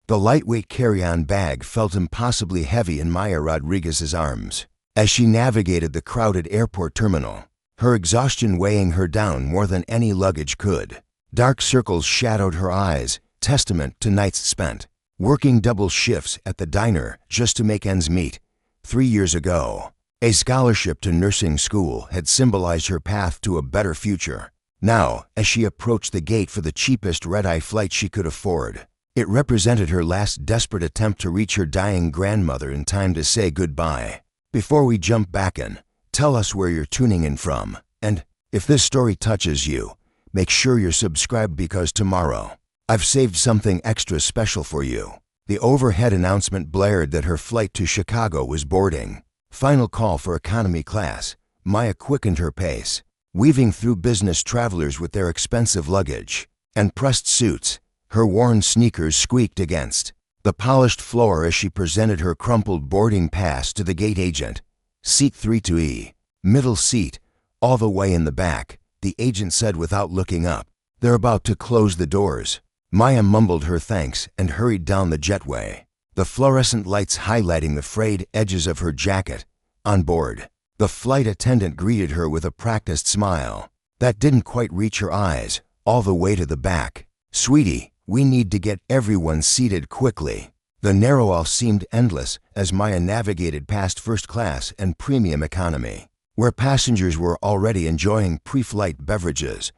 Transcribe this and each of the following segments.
The lightweight carry-on bag felt impossibly heavy in Maya Rodriguez's arms. As she navigated the crowded airport terminal, her exhaustion weighing her down more than any luggage could. Dark circles shadowed her eyes, testament to nights spent working double shifts at the diner just to make ends meet. 3 years ago, a scholarship to nursing school had symbolized her path to a better future. Now, as she approached the gate for the cheapest red-eye flight she could afford, it represented her last desperate attempt to reach her dying grandmother in time to say goodbye. Before we jump back in, tell us where you're tuning in from, and if this story touches you, make sure you're subscribed because tomorrow, I've saved something extra special for you. The overhead announcement blared that her flight to Chicago was boarding. Final call for economy class. Maya quickened her pace, weaving through business travelers with their expensive luggage and pressed suits. Her worn sneakers squeaked against the polished floor as she presented her crumpled boarding pass to the gate agent. Seat 32E, middle seat, all the way in the back, the agent said without looking up. They're about to close the doors. Maya mumbled her thanks and hurried down the jetway, the fluorescent lights highlighting the frayed edges of her jacket. On board, the flight attendant greeted her with a practiced smile that didn't quite reach her eyes, all the way to the back. "Sweetie, we need to get everyone seated quickly." The narrow aisle seemed endless as Maya navigated past first class and premium economy, where passengers were already enjoying pre-flight beverages,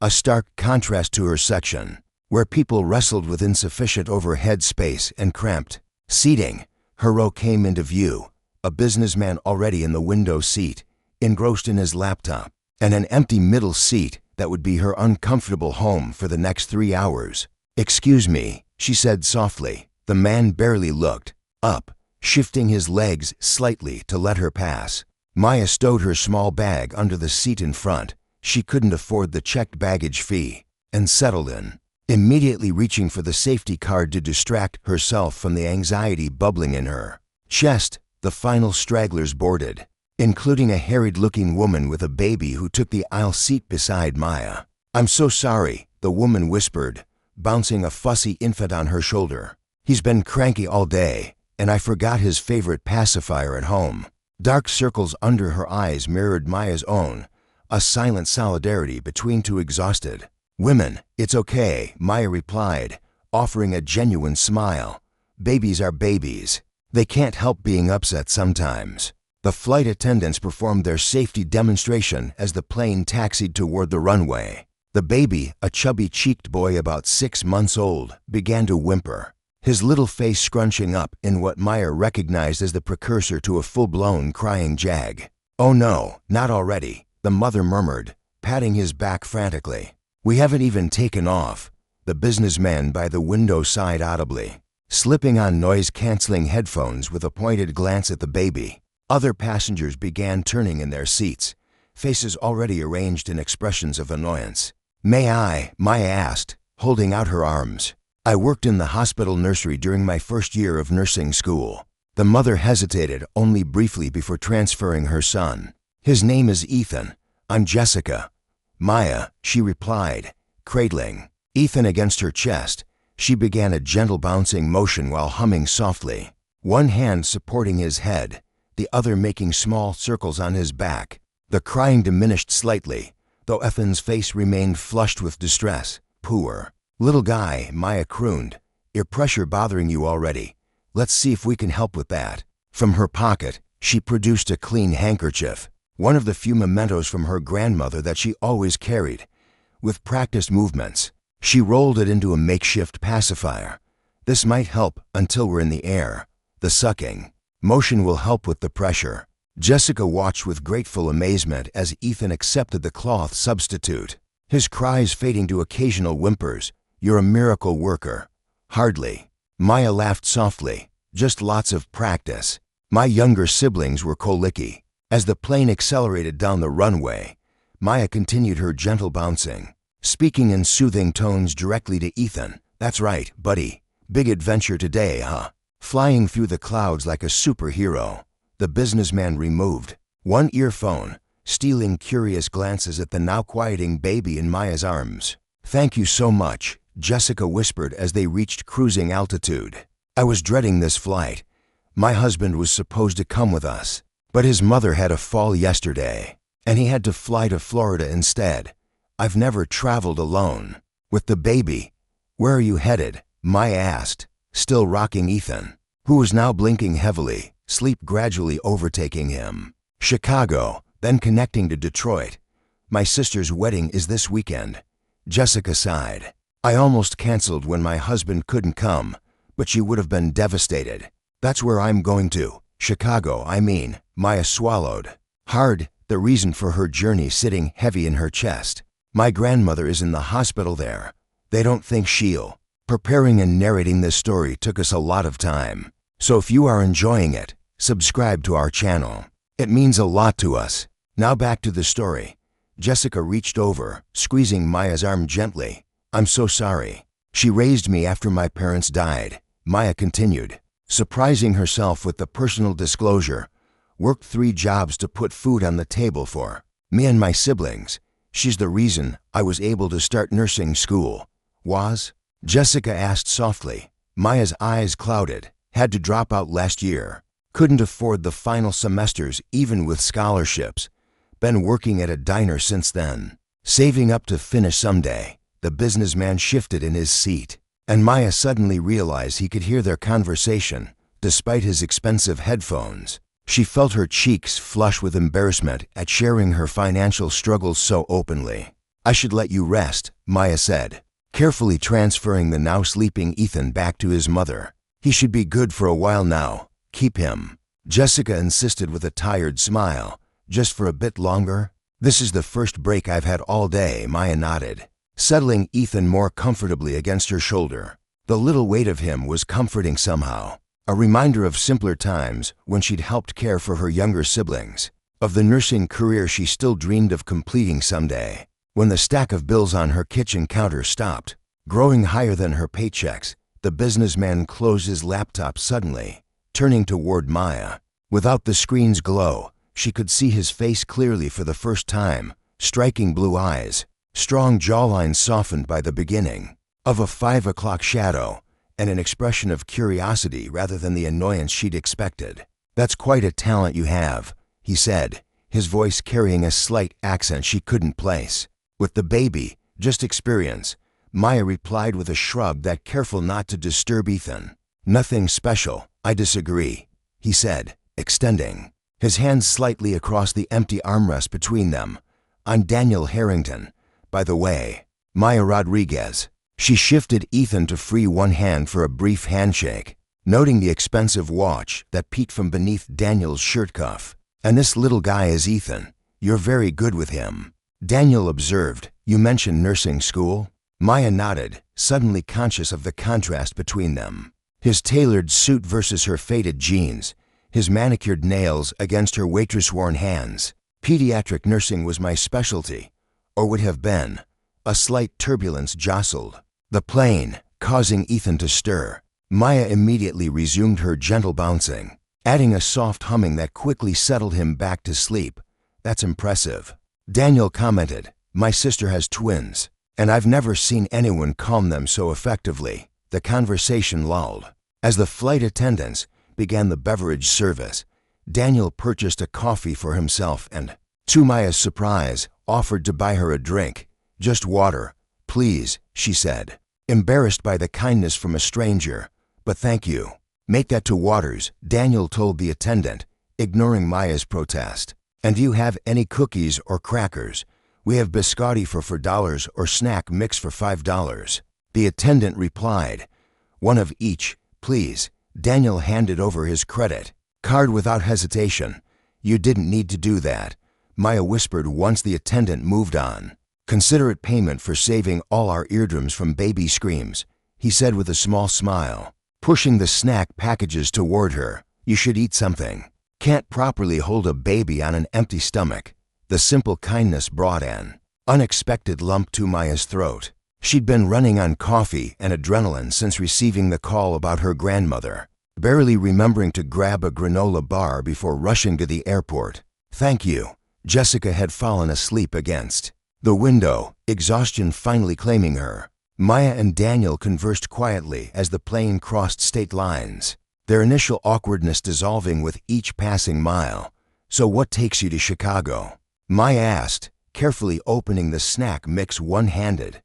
a stark contrast to her section, where people wrestled with insufficient overhead space and cramped seating. Her row came into view, a businessman already in the window seat, engrossed in his laptop, and an empty middle seat that would be her uncomfortable home for the next 3 hours. "Excuse me," she said softly. The man barely looked up, shifting his legs slightly to let her pass. Maya stowed her small bag under the seat in front. She couldn't afford the checked baggage fee, and settled in, immediately reaching for the safety card to distract herself from the anxiety bubbling in her chest. The final stragglers boarded, including a harried-looking woman with a baby who took the aisle seat beside Maya. "I'm so sorry," the woman whispered, bouncing a fussy infant on her shoulder. "He's been cranky all day, and I forgot his favorite pacifier at home." Dark circles under her eyes mirrored Maya's own, a silent solidarity between two exhausted women. "It's okay," Maya replied, offering a genuine smile. "Babies are babies. They can't help being upset sometimes." The flight attendants performed their safety demonstration as the plane taxied toward the runway. The baby, a chubby-cheeked boy about 6 months old, began to whimper, his little face scrunching up in what Maya recognized as the precursor to a full-blown crying jag. "Oh no, not already," the mother murmured, patting his back frantically. "We haven't even taken off," the businessman by the window sighed audibly, slipping on noise-canceling headphones with a pointed glance at the baby. Other passengers began turning in their seats, faces already arranged in expressions of annoyance. "May I?" Maya asked, holding out her arms. "I worked in the hospital nursery during my first year of nursing school." The mother hesitated only briefly before transferring her son. "His name is Ethan. I'm Jessica." "Maya," she replied, cradling Ethan against her chest. She began a gentle bouncing motion while humming softly, one hand supporting his head, the other making small circles on his back. The crying diminished slightly, though Ethan's face remained flushed with distress. "Poor little guy," Maya crooned. "Ear pressure bothering you already? Let's see if we can help with that." From her pocket, she produced a clean handkerchief, one of the few mementos from her grandmother that she always carried. With practiced movements, she rolled it into a makeshift pacifier. "This might help until we're in the air. The sucking motion will help with the pressure." Jessica watched with grateful amazement as Ethan accepted the cloth substitute, his cries fading to occasional whimpers. "You're a miracle worker." "Hardly." Maya laughed softly. "Just lots of practice. My younger siblings were colicky." As the plane accelerated down the runway, Maya continued her gentle bouncing, speaking in soothing tones directly to Ethan. "That's right, buddy. Big adventure today, huh? Flying through the clouds like a superhero." The businessman removed one earphone, stealing curious glances at the now quieting baby in Maya's arms. "Thank you so much," Jessica whispered as they reached cruising altitude. I was dreading this flight. My husband was supposed to come with us, but his mother had a fall yesterday, and he had to fly to Florida instead. I've never traveled alone. With the baby. Where are you headed? Maya asked, still rocking Ethan, who was now blinking heavily, sleep gradually overtaking him. Chicago, then connecting to Detroit. My sister's wedding is this weekend. Jessica sighed. I almost canceled when my husband couldn't come, but she would have been devastated. That's where I'm going to. Chicago, I mean, Maya swallowed hard, the reason for her journey sitting heavy in her chest. My grandmother is in the hospital there. They don't think she'll. Preparing and narrating this story took us a lot of time. So if you are enjoying it, subscribe to our channel. It means a lot to us. Now back to the story. Jessica reached over, squeezing Maya's arm gently. I'm so sorry. She raised me after my parents died, Maya continued, surprising herself with the personal disclosure. Worked 3 jobs to put food on the table for me and my siblings. She's the reason I was able to start nursing school. Was? Jessica asked softly. Maya's eyes clouded. Had to drop out last year. Couldn't afford the final semesters even with scholarships. Been working at a diner since then. Saving up to finish someday. The businessman shifted in his seat, and Maya suddenly realized he could hear their conversation, despite his expensive headphones. She felt her cheeks flush with embarrassment at sharing her financial struggles so openly. I should let you rest, Maya said, carefully transferring the now sleeping Ethan back to his mother. He should be good for a while now. Keep him. Jessica insisted with a tired smile. Just for a bit longer? This is the first break I've had all day, Maya nodded, settling Ethan more comfortably against her shoulder. The little weight of him was comforting somehow. A reminder of simpler times when she'd helped care for her younger siblings, of the nursing career she still dreamed of completing someday. When the stack of bills on her kitchen counter stopped, growing higher than her paychecks, the businessman closed his laptop suddenly, turning toward Maya. Without the screen's glow, she could see his face clearly for the first time, striking blue eyes, strong jawline softened by the beginning of a 5 o'clock shadow, and an expression of curiosity rather than the annoyance she'd expected. That's quite a talent you have, he said, his voice carrying a slight accent she couldn't place. With the baby, just experience, Maya replied with a shrug that careful not to disturb Ethan. Nothing special, I disagree, he said, extending his hands slightly across the empty armrest between them. I'm Daniel Harrington, by the way. Maya Rodriguez. She shifted Ethan to free one hand for a brief handshake, noting the expensive watch that peeked from beneath Daniel's shirt cuff. And this little guy is Ethan. You're very good with him. Daniel observed. You mentioned nursing school? Maya nodded, suddenly conscious of the contrast between them. His tailored suit versus her faded jeans, his manicured nails against her waitress-worn hands. Pediatric nursing was my specialty, or would have been. A slight turbulence jostled the plane, causing Ethan to stir. Maya immediately resumed her gentle bouncing, adding a soft humming that quickly settled him back to sleep. That's impressive. Daniel commented, my sister has twins, and I've never seen anyone calm them so effectively. The conversation lulled. As the flight attendants began the beverage service, Daniel purchased a coffee for himself and, to Maya's surprise, offered to buy her a drink. Just water, please, she said, embarrassed by the kindness from a stranger. But thank you. Make that to Waters, Daniel told the attendant, ignoring Maya's protest. And do you have any cookies or crackers? We have biscotti for $4 or snack mix for $5. The attendant replied, one of each, please. Daniel handed over his credit card without hesitation. You didn't need to do that, Maya whispered once the attendant moved on. Considerate payment for saving all our eardrums from baby screams, he said with a small smile, pushing the snack packages toward her. You should eat something. Can't properly hold a baby on an empty stomach. The simple kindness brought an unexpected lump to Maya's throat. She'd been running on coffee and adrenaline since receiving the call about her grandmother, barely remembering to grab a granola bar before rushing to the airport. Thank you. Jessica had fallen asleep against the window, exhaustion finally claiming her. Maya and Daniel conversed quietly as the plane crossed state lines, their initial awkwardness dissolving with each passing mile. "So what takes you to Chicago?" Maya asked, carefully opening the snack mix one-handed.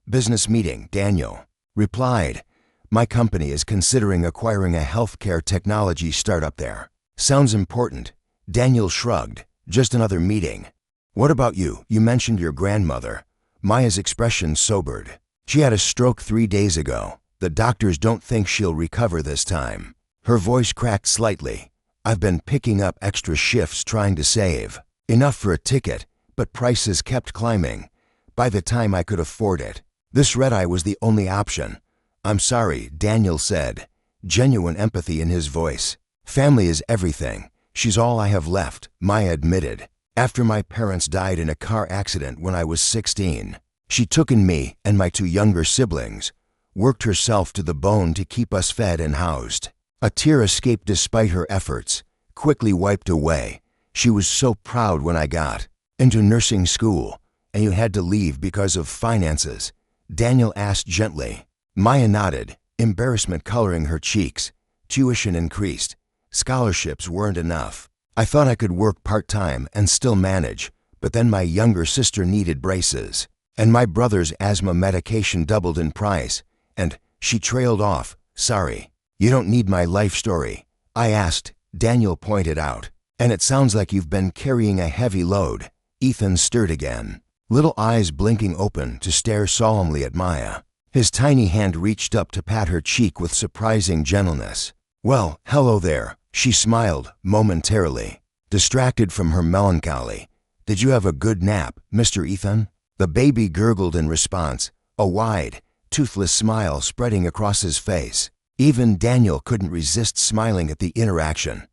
"Business meeting," Daniel replied. "My company is considering acquiring a healthcare technology startup there." "Sounds important." Daniel shrugged. "Just another meeting." "What about you? You mentioned your grandmother." Maya's expression sobered. "She had a stroke 3 days ago. The doctors don't think she'll recover this time." Her voice cracked slightly. "I've been picking up extra shifts trying to save. Enough for a ticket, but prices kept climbing. By the time I could afford it, this red-eye was the only option." "I'm sorry," Daniel said, genuine empathy in his voice. "Family is everything. She's all I have left," Maya admitted. "After my parents died in a car accident when I was 16, she took in me and my 2 younger siblings, worked herself to the bone to keep us fed and housed." A tear escaped despite her efforts, quickly wiped away. "She was so proud when I got into nursing school, and you had to leave because of finances," Daniel asked gently. Maya nodded, embarrassment coloring her cheeks. "Tuition increased. Scholarships weren't enough. I thought I could work part-time and still manage, but then my younger sister needed braces, and my brother's asthma medication doubled in price, and..." She trailed off. "Sorry. You don't need my life story." "I asked," Daniel pointed out. "And it sounds like you've been carrying a heavy load." Ethan stirred again, little eyes blinking open to stare solemnly at Maya. His tiny hand reached up to pat her cheek with surprising gentleness. "Well, hello there," she smiled momentarily, distracted from her melancholy. "Did you have a good nap, Mr. Ethan?" The baby gurgled in response, a wide, toothless smile spreading across his face. Even Daniel couldn't resist smiling at the interaction.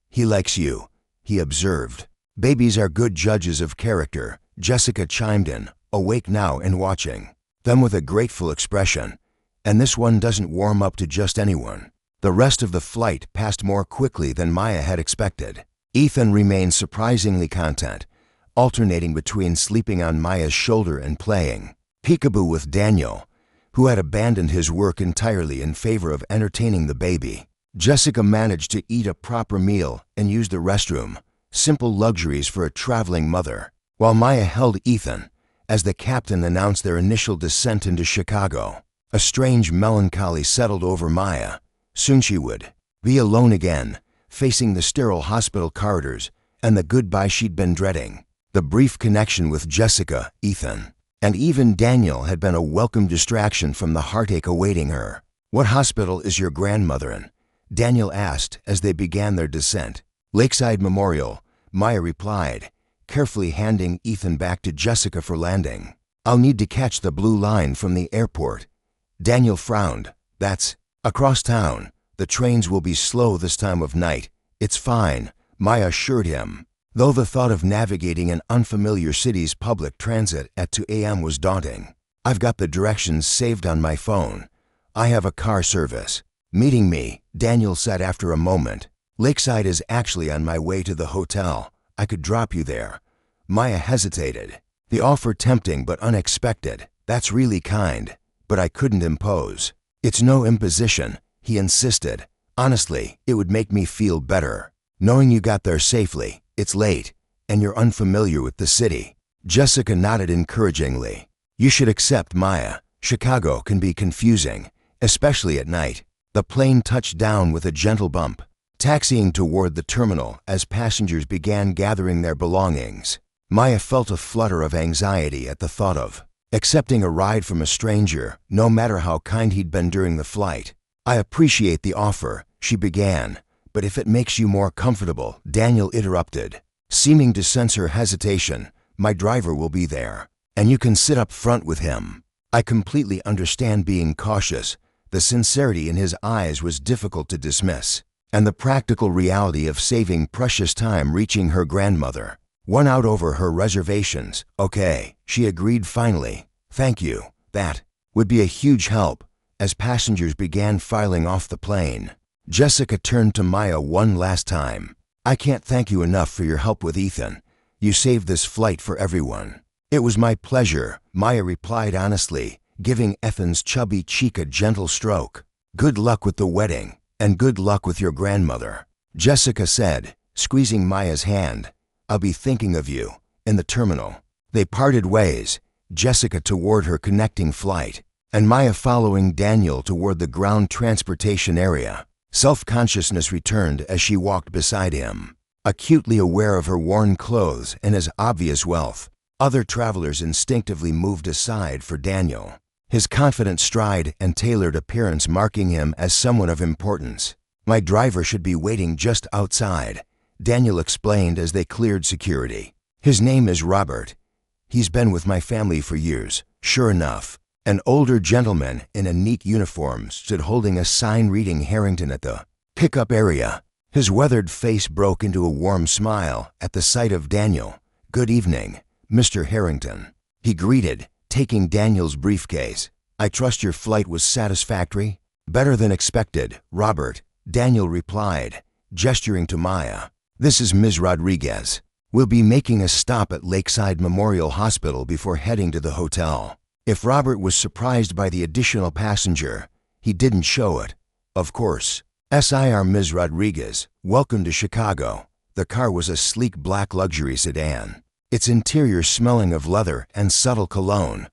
"He likes you," he observed. "Babies are good judges of character," Jessica chimed in, awake now and watching them with a grateful expression. "And this one doesn't warm up to just anyone." The rest of the flight passed more quickly than Maya had expected. Ethan remained surprisingly content, alternating between sleeping on Maya's shoulder and playing peekaboo with Daniel, who had abandoned his work entirely in favor of entertaining the baby. Jessica managed to eat a proper meal and use the restroom, simple luxuries for a traveling mother, while Maya held Ethan as the captain announced their initial descent into Chicago. A strange melancholy settled over Maya. Soon she would be alone again, facing the sterile hospital corridors and the goodbye she'd been dreading. The brief connection with Jessica, Ethan, and even Daniel had been a welcome distraction from the heartache awaiting her. "What hospital is your grandmother in?" Daniel asked as they began their descent. "Lakeside Memorial," Maya replied, carefully handing Ethan back to Jessica for landing. "I'll need to catch the blue line from the airport." Daniel frowned. "That's across town. The trains will be slow this time of night." "It's fine," Maya assured him, though the thought of navigating an unfamiliar city's public transit at 2 a.m. was daunting. "I've got the directions saved on my phone. I have a car service." "Meeting me," Daniel said after a moment. "Lakeside is actually on my way to the hotel. I could drop you there." Maya hesitated, the offer tempting but unexpected. "That's really kind, but I couldn't impose." "It's no imposition," he insisted. "Honestly, it would make me feel better, knowing you got there safely. It's late, and you're unfamiliar with the city." Jessica nodded encouragingly. "You should accept, Maya. Chicago can be confusing, especially at night." The plane touched down with a gentle bump, taxiing toward the terminal as passengers began gathering their belongings. Maya felt a flutter of anxiety at the thought of accepting a ride from a stranger, no matter how kind he'd been during the flight. "I appreciate the offer," she began, "but if it makes you more comfortable," Daniel interrupted, seeming to sense her hesitation. "My driver will be there, and you can sit up front with him." "I completely understand being cautious." The sincerity in his eyes was difficult to dismiss, and the practical reality of saving precious time reaching her grandmother won out over her reservations. "Okay," she agreed finally. "Thank you. That would be a huge help." As passengers began filing off the plane, Jessica turned to Maya one last time. "I can't thank you enough for your help with Ethan. You saved this flight for everyone." "It was my pleasure," Maya replied honestly, giving Ethan's chubby cheek a gentle stroke. "Good luck with the wedding, and good luck with your grandmother," Jessica said, squeezing Maya's hand. "I'll be thinking of you in the terminal." They parted ways, Jessica toward her connecting flight, and Maya following Daniel toward the ground transportation area. Self-consciousness returned as she walked beside him, acutely aware of her worn clothes and his obvious wealth. Other travelers instinctively moved aside for Daniel, his confident stride and tailored appearance marking him as someone of importance. "My driver should be waiting just outside," Daniel explained as they cleared security. "His name is Robert. He's been with my family for years." Sure enough, an older gentleman in a neat uniform stood holding a sign reading Harrington at the pickup area. His weathered face broke into a warm smile at the sight of Daniel. "Good evening, Mr. Harrington," he greeted, taking Daniel's briefcase. "I trust your flight was satisfactory?" "Better than expected, Robert," Daniel replied, gesturing to Maya. "This is Ms. Rodriguez. We'll be making a stop at Lakeside Memorial Hospital before heading to the hotel." If Robert was surprised by the additional passenger, he didn't show it. "Of course. Sir Ms. Rodriguez, welcome to Chicago." The car was a sleek black luxury sedan, its interior smelling of leather and subtle cologne.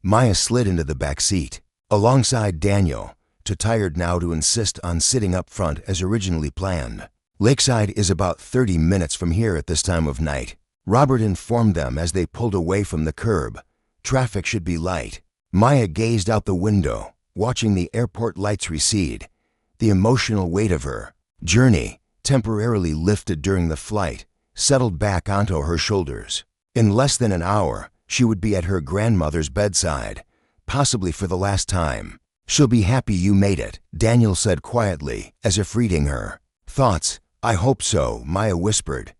Maya slid into the back seat, alongside Daniel, too tired now to insist on sitting up front as originally planned. "Lakeside is about 30 minutes from here at this time of night," Robert informed them as they pulled away from the curb. "Traffic should be light." Maya gazed out the window, watching the airport lights recede. The emotional weight of her journey, temporarily lifted during the flight, settled back onto her shoulders. In less than an hour, she would be at her grandmother's bedside, possibly for the last time. "She'll be happy you made it," Daniel said quietly, as if reading her thoughts. "I hope so," Maya whispered.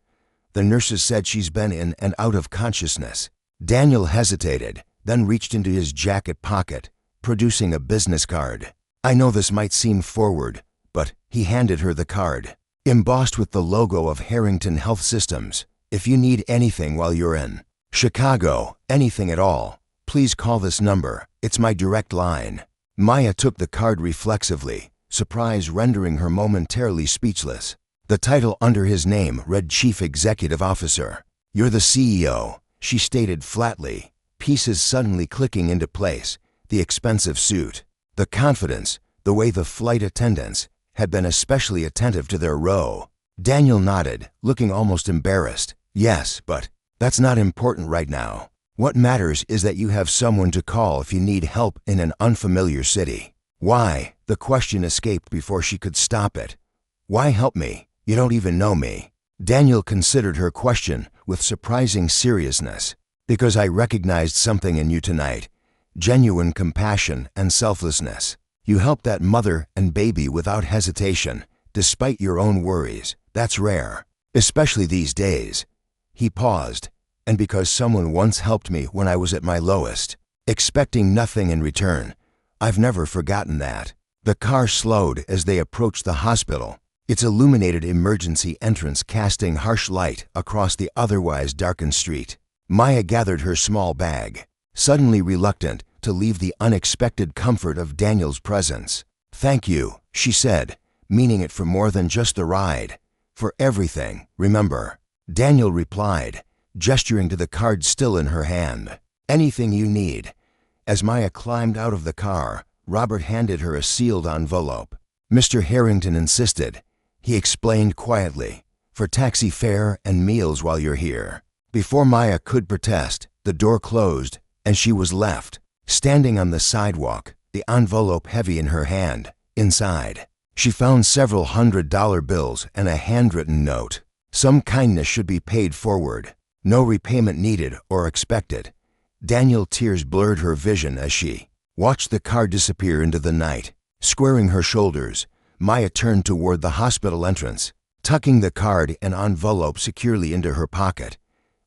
"The nurses said she's been in and out of consciousness." Daniel hesitated, then reached into his jacket pocket, producing a business card. "I know this might seem forward, but," he handed her the card, embossed with the logo of Harrington Health Systems. "If you need anything while you're in Chicago, anything at all, please call this number. It's my direct line." Maya took the card reflexively, surprise rendering her momentarily speechless. The title under his name read Chief Executive Officer. "You're the CEO," she stated flatly, pieces suddenly clicking into place. The expensive suit, the confidence, the way the flight attendants had been especially attentive to their row. Daniel nodded, looking almost embarrassed. "Yes, but that's not important right now. What matters is that you have someone to call if you need help in an unfamiliar city." "Why?" The question escaped before she could stop it. "Why help me? You don't even know me." Daniel considered her question with surprising seriousness. "Because I recognized something in you tonight. Genuine compassion and selflessness. You helped that mother and baby without hesitation, despite your own worries. That's rare, especially these days." He paused. "And because someone once helped me when I was at my lowest, expecting nothing in return. I've never forgotten that." The car slowed as they approached the hospital, its illuminated emergency entrance casting harsh light across the otherwise darkened street. Maya gathered her small bag, suddenly reluctant to leave the unexpected comfort of Daniel's presence. "Thank you," she said, meaning it for more than just the ride. "For everything, remember." Daniel replied, gesturing to the card still in her hand. "Anything you need." As Maya climbed out of the car, Robert handed her a sealed envelope. "Mr. Harrington insisted," he explained quietly, "for taxi fare and meals while you're here." Before Maya could protest, the door closed and she was left, standing on the sidewalk, the envelope heavy in her hand. Inside, she found several $100 bills and a handwritten note. Some kindness should be paid forward. No repayment needed or expected. Daniel tears blurred her vision as she watched the car disappear into the night. Squaring her shoulders, Maya turned toward the hospital entrance, tucking the card and envelope securely into her pocket.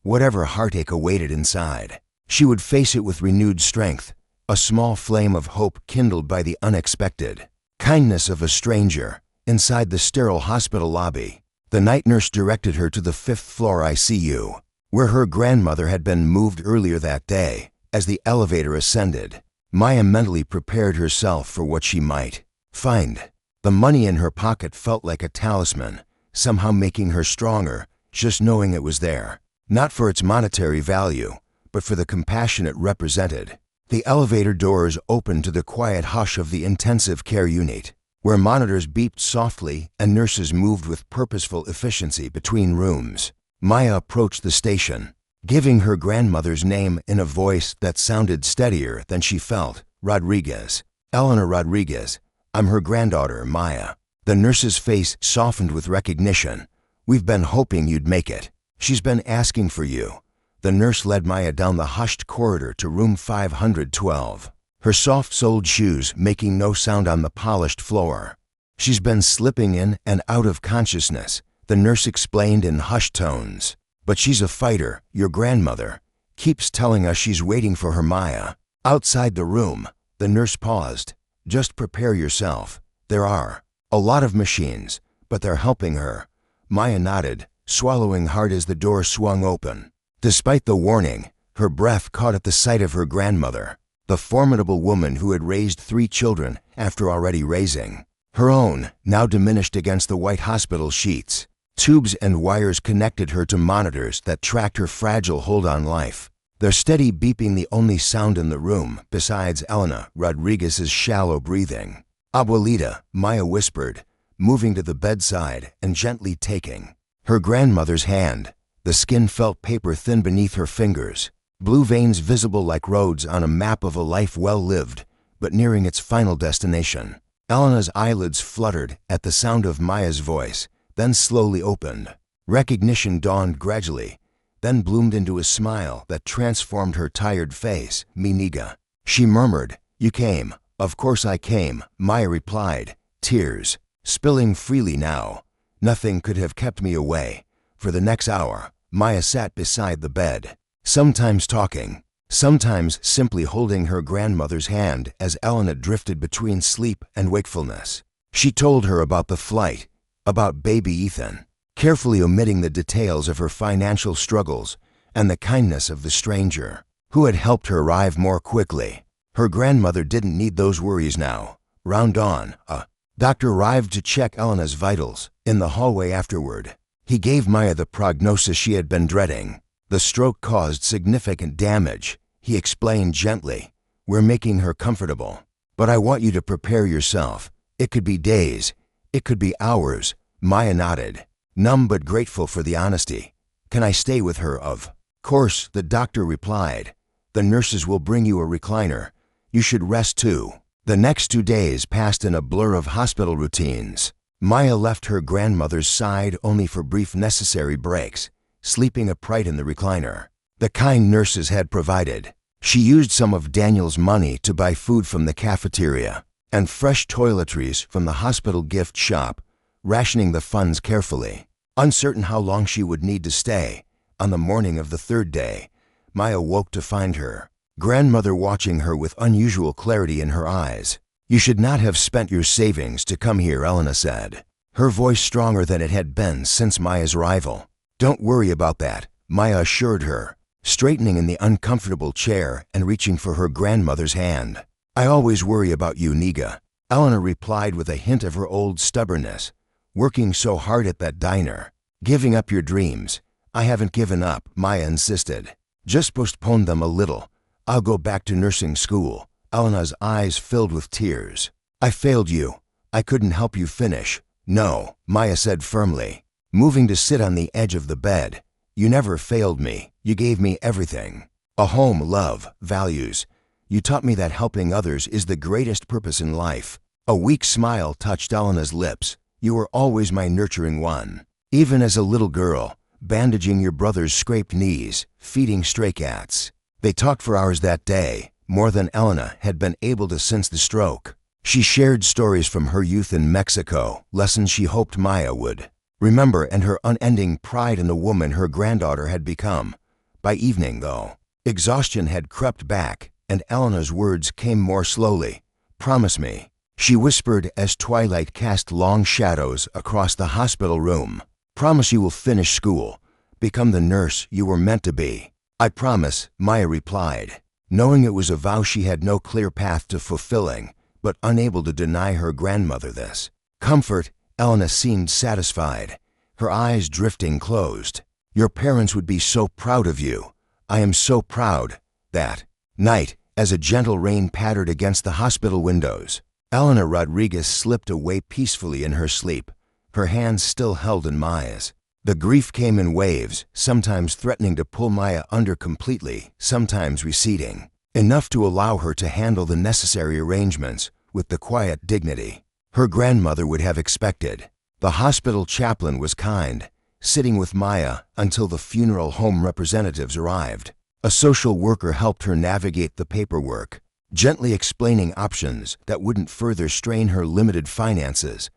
Whatever heartache awaited inside, she would face it with renewed strength, a small flame of hope kindled by the unexpected kindness of a stranger. Inside the sterile hospital lobby, the night nurse directed her to the 5th floor ICU, where her grandmother had been moved earlier that day. As the elevator ascended, Maya mentally prepared herself for what she might find. The money in her pocket felt like a talisman, somehow making her stronger, just knowing it was there. Not for its monetary value, but for the compassion it represented. The elevator doors opened to the quiet hush of the intensive care unit, where monitors beeped softly and nurses moved with purposeful efficiency between rooms. Maya approached the station, giving her grandmother's name in a voice that sounded steadier than she felt. Rodriguez. Eleanor Rodriguez. I'm her granddaughter, Maya. The nurse's face softened with recognition. We've been hoping you'd make it. She's been asking for you. The nurse led Maya down the hushed corridor to room 512, her soft-soled shoes making no sound on the polished floor. She's been slipping in and out of consciousness, the nurse explained in hushed tones. But she's a fighter, your grandmother. Keeps telling us she's waiting for her Maya. Outside the room, the nurse paused. Just prepare yourself. There are a lot of machines, but they're helping her. Maya nodded, swallowing hard as the door swung open. Despite the warning, her breath caught at the sight of her grandmother, the formidable woman who had raised 3 children after already raising her own, now diminished against the white hospital sheets. Tubes and wires connected her to monitors that tracked her fragile hold on life, their steady beeping the only sound in the room besides Elena Rodriguez's shallow breathing. Abuelita, Maya whispered, moving to the bedside and gently taking her grandmother's hand. The skin felt paper-thin beneath her fingers, blue veins visible like roads on a map of a life well lived, but nearing its final destination. Elena's eyelids fluttered at the sound of Maya's voice, then slowly opened. Recognition dawned gradually, then bloomed into a smile that transformed her tired face. Miniga. She murmured, "You came." "Of course I came," Maya replied, tears spilling freely now. "Nothing could have kept me away." For the next hour, Maya sat beside the bed, sometimes talking, sometimes simply holding her grandmother's hand as Elena drifted between sleep and wakefulness. She told her about the flight, about baby Ethan, carefully omitting the details of her financial struggles and the kindness of the stranger who had helped her arrive more quickly. Her grandmother didn't need those worries now. Round dawn, a doctor arrived to check Elena's vitals. In the hallway afterward, he gave Maya the prognosis she had been dreading. The stroke caused significant damage, he explained gently. We're making her comfortable, but I want you to prepare yourself. It could be days, it could be hours. Maya nodded, numb but grateful for the honesty. Can I stay with her? Of course, the doctor replied. The nurses will bring you a recliner. You should rest too. The next 2 days passed in a blur of hospital routines. Maya left her grandmother's side only for brief necessary breaks, sleeping upright in the recliner the kind nurses had provided. She used some of Daniel's money to buy food from the cafeteria and fresh toiletries from the hospital gift shop, rationing the funds carefully. Uncertain how long she would need to stay, on the morning of the 3rd day, Maya woke to find her grandmother watching her with unusual clarity in her eyes. You should not have spent your savings to come here, Elena said, her voice stronger than it had been since Maya's arrival. Don't worry about that, Maya assured her, straightening in the uncomfortable chair and reaching for her grandmother's hand. I always worry about you, Niga, Elena replied with a hint of her old stubbornness. Working so hard at that diner, giving up your dreams. I haven't given up, Maya insisted. Just postpone them a little. I'll go back to nursing school. Elena's eyes filled with tears. I failed you. I couldn't help you finish. No, Maya said firmly, moving to sit on the edge of the bed. You never failed me. You gave me everything. A home, love, values. You taught me that helping others is the greatest purpose in life. A weak smile touched Elena's lips. You were always my nurturing one. Even as a little girl, bandaging your brother's scraped knees, feeding stray cats. They talked for hours that day, more than Elena had been able to since the stroke. She shared stories from her youth in Mexico, lessons she hoped Maya would remember, and her unending pride in the woman her granddaughter had become. By evening, though, exhaustion had crept back, and Elena's words came more slowly. Promise me, she whispered as twilight cast long shadows across the hospital room. Promise you will finish school, become the nurse you were meant to be. I promise, Maya replied. knowing it was a vow she had no clear path to fulfilling, but unable to deny her grandmother this comfort. Elena seemed satisfied, her eyes drifting closed. Your parents would be so proud of you. I am so proud. That night, as a gentle rain pattered against the hospital windows, Elena Rodriguez slipped away peacefully in her sleep, her hands still held in Maya's. The grief came in waves, sometimes threatening to pull Maya under completely, sometimes receding, enough to allow her to handle the necessary arrangements with the quiet dignity her grandmother would have expected. The hospital chaplain was kind, sitting with Maya until the funeral home representatives arrived. A social worker helped her navigate the paperwork, gently explaining options that wouldn't further strain her limited finances.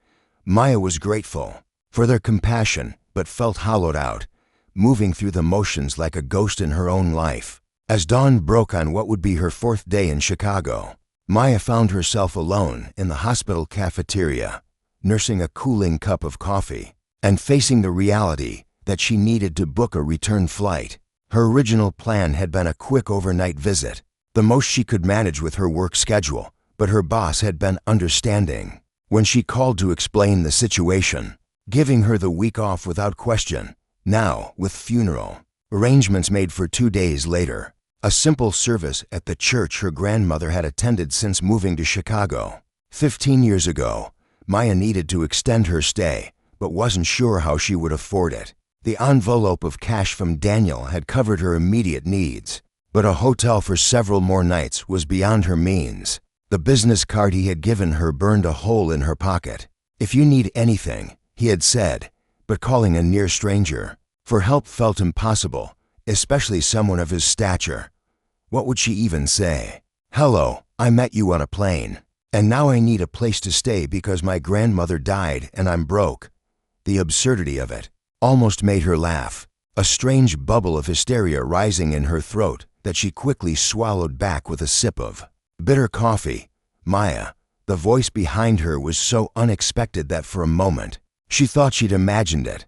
Maya was grateful for their compassion, but felt hollowed out, moving through the motions like a ghost in her own life. As dawn broke on what would be her 4th day in Chicago, Maya found herself alone in the hospital cafeteria, nursing a cooling cup of coffee, and facing the reality that she needed to book a return flight. Her original plan had been a quick overnight visit, the most she could manage with her work schedule, but her boss had been understanding. When she called to explain the situation, giving her the week off without question, now with funeral arrangements made for 2 days later, a simple service at the church her grandmother had attended since moving to Chicago. 15 years ago, Maya needed to extend her stay, but wasn't sure how she would afford it. The envelope of cash from Daniel had covered her immediate needs, but a hotel for several more nights was beyond her means. The business card he had given her burned a hole in her pocket. "If you need anything," he had said, but calling a near stranger for help felt impossible, especially someone of his stature. What would she even say? "Hello, I met you on a plane, and now I need a place to stay because my grandmother died and I'm broke." The absurdity of it almost made her laugh, a strange bubble of hysteria rising in her throat that she quickly swallowed back with a sip of bitter coffee. Maya, the voice behind her was so unexpected that for a moment she thought she'd imagined it.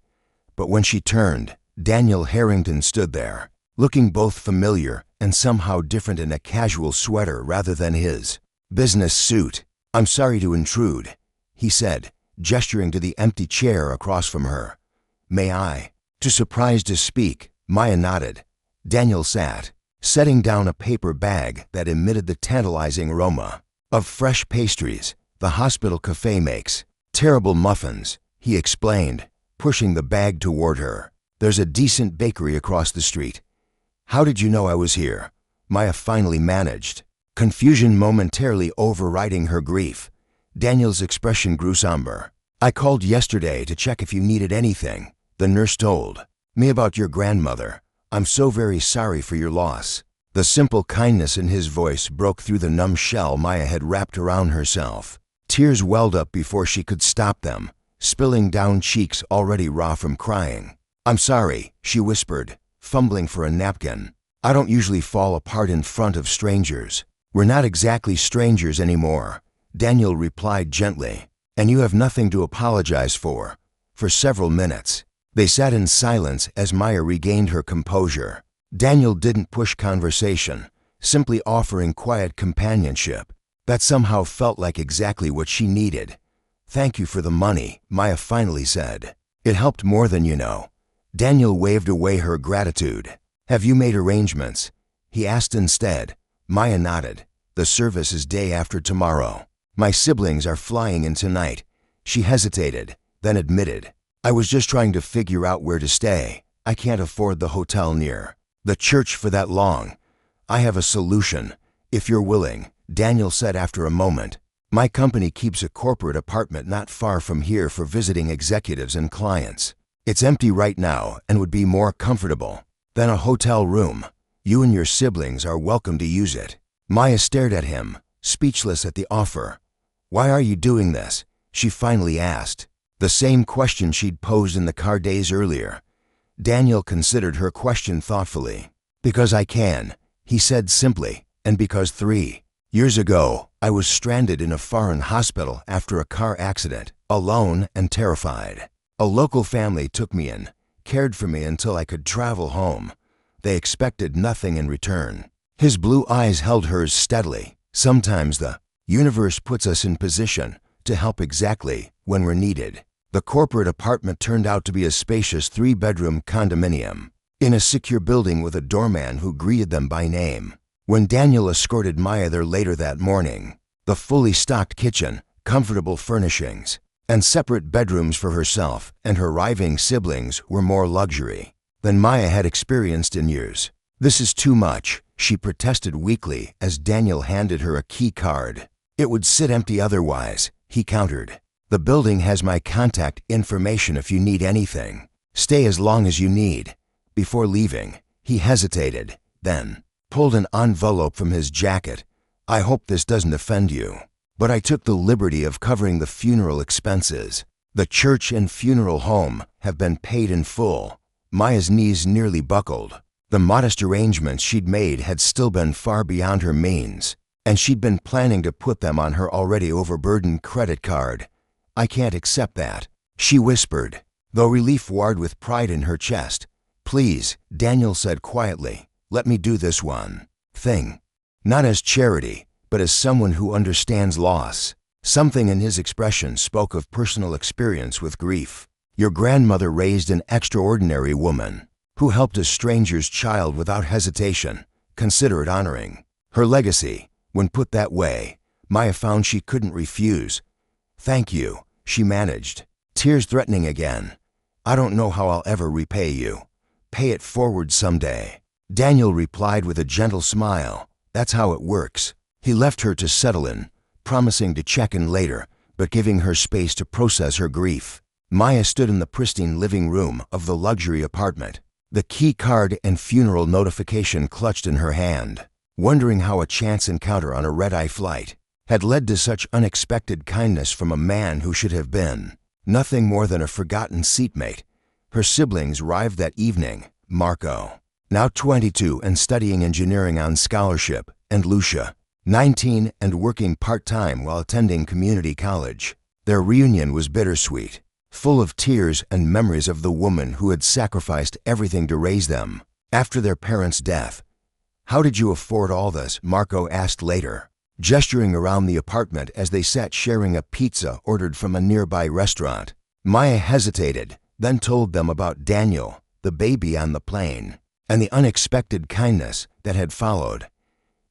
But when she turned, Daniel Harrington stood there, looking both familiar and somehow different in a casual sweater rather than his business suit. "I'm sorry to intrude," he said, gesturing to the empty chair across from her. "May I?" Too surprised to speak, Maya nodded. Daniel sat, setting down a paper bag that emitted the tantalizing aroma of fresh pastries the hospital cafe makes. "Terrible muffins," he explained, pushing the bag toward her. "There's a decent bakery across the street." "How did you know I was here?" Maya finally managed, confusion momentarily overriding her grief. Daniel's expression grew somber. "I called yesterday to check if you needed anything," the nurse told me, "about your grandmother. I'm so very sorry for your loss." The simple kindness in his voice broke through the numb shell Maya had wrapped around herself. Tears welled up before she could stop them, spilling down cheeks already raw from crying. "I'm sorry," she whispered, fumbling for a napkin. "I don't usually fall apart in front of strangers." "We're not exactly strangers anymore," Daniel replied gently, "and you have nothing to apologize for." For several minutes, they sat in silence as Maya regained her composure. Daniel didn't push conversation, simply offering quiet companionship that somehow felt like exactly what she needed. "Thank you for the money," Maya finally said. "It helped more than you know." Daniel waved away her gratitude. "Have you made arrangements?" he asked instead. Maya nodded. "The service is day after tomorrow. My siblings are flying in tonight." She hesitated, then admitted, "I was just trying to figure out where to stay. I can't afford the hotel near the church for that long." "I have a solution, if you're willing," Daniel said after a moment. "My company keeps a corporate apartment not far from here for visiting executives and clients. It's empty right now and would be more comfortable than a hotel room. You and your siblings are welcome to use it." Maya stared at him, speechless at the offer. "Why are you doing this?" she finally asked, the same question she'd posed in the car days earlier. Daniel considered her question thoughtfully. "Because I can," he said simply, "and because 3 years ago, I was stranded in a foreign hospital after a car accident, alone and terrified. A local family took me in, cared for me until I could travel home. They expected nothing in return. His blue eyes held hers steadily. Sometimes the universe puts us in position to help exactly when we're needed. The corporate apartment turned out to be a spacious 3-bedroom condominium in a secure building with a doorman who greeted them by name. When Daniel escorted Maya there later that morning, the fully stocked kitchen, comfortable furnishings, and separate bedrooms for herself and her arriving siblings were more luxury than Maya had experienced in years. "This is too much," she protested weakly as Daniel handed her a key card. "It would sit empty otherwise," he countered. "The building has my contact information if you need anything. Stay as long as you need." Before leaving, he hesitated, then pulled an envelope from his jacket. "I hope this doesn't offend you, but I took the liberty of covering the funeral expenses. The church and funeral home have been paid in full." Maya's knees nearly buckled. The modest arrangements she'd made had still been far beyond her means, and she'd been planning to put them on her already overburdened credit card. "I can't accept that," she whispered, though relief warred with pride in her chest. "Please," Daniel said quietly, "let me do this one thing. Not as charity, but as someone who understands loss." Something in his expression spoke of personal experience with grief. "Your grandmother raised an extraordinary woman who helped a stranger's child without hesitation. Consider it honoring. Her legacy." When put that way, Maya found she couldn't refuse. "Thank you," she managed, tears threatening again. "I don't know how I'll ever repay you. Pay it forward someday." Daniel replied with a gentle smile. "That's how it works." He left her to settle in, promising to check in later, but giving her space to process her grief. Maya stood in the pristine living room of the luxury apartment, the key card and funeral notification clutched in her hand, wondering how a chance encounter on a red-eye flight had led to such unexpected kindness from a man who should have been nothing more than a forgotten seatmate. Her siblings arrived that evening: Marco, now 22 and studying engineering on scholarship, and Lucia, 19 and working part-time while attending community college. Their reunion was bittersweet, full of tears and memories of the woman who had sacrificed everything to raise them after their parents' death. "How did you afford all this?" Marco asked later, gesturing around the apartment as they sat sharing a pizza ordered from a nearby restaurant. Maya hesitated, then told them about Daniel, the baby on the plane, and the unexpected kindness that had followed.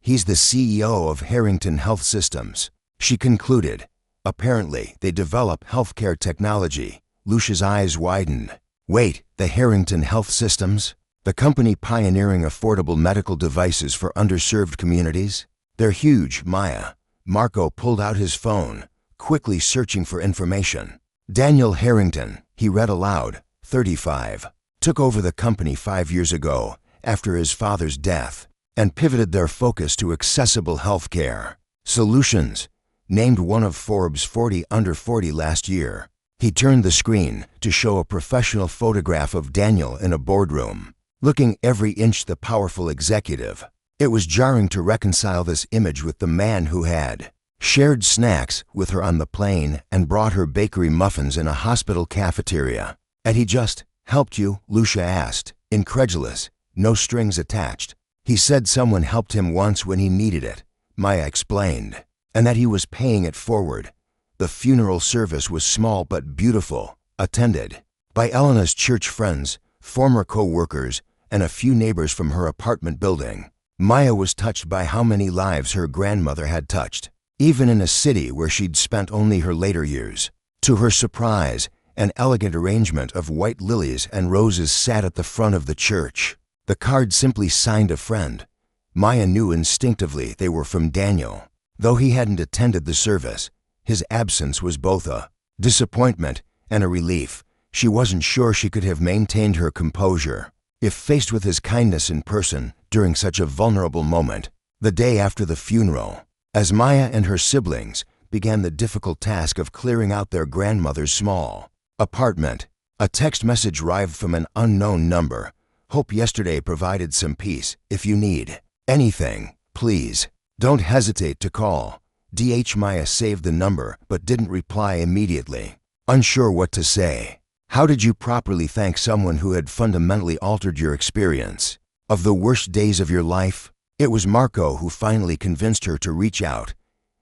"He's the CEO of Harrington Health Systems," she concluded. "Apparently, they develop healthcare technology." Lucia's eyes widened. "Wait, the Harrington Health Systems? The company pioneering affordable medical devices for underserved communities? They're huge, Maya." Marco pulled out his phone, quickly searching for information. "Daniel Harrington," he read aloud, 35, "took over the company 5 years ago after his father's death and pivoted their focus to accessible healthcare solutions. Named one of Forbes 40 under 40 last year." He turned the screen to show a professional photograph of Daniel in a boardroom, looking every inch the powerful executive. It was jarring to reconcile this image with the man who had shared snacks with her on the plane and brought her bakery muffins in a hospital cafeteria. "Had he just helped you?" Lucia asked, incredulous. "No strings attached." "He said someone helped him once when he needed it," Maya explained, "and that he was paying it forward." The funeral service was small but beautiful, attended by Elena's church friends, former co-workers, and a few neighbors from her apartment building. Maya was touched by how many lives her grandmother had touched, even in a city where she'd spent only her later years. To her surprise, an elegant arrangement of white lilies and roses sat at the front of the church. The card simply signed a friend. Maya knew instinctively they were from Daniel. Though he hadn't attended the service, his absence was both a disappointment and a relief. She wasn't sure she could have maintained her composure if faced with his kindness in person during such a vulnerable moment. The day after the funeral, as Maya and her siblings began the difficult task of clearing out their grandmother's small apartment, a text message arrived from an unknown number. "Hope yesterday provided some peace. If you need anything, please don't hesitate to call." Maya saved the number but didn't reply immediately, unsure what to say. How did you properly thank someone who had fundamentally altered your experience of the worst days of your life? It was Marco who finally convinced her to reach out.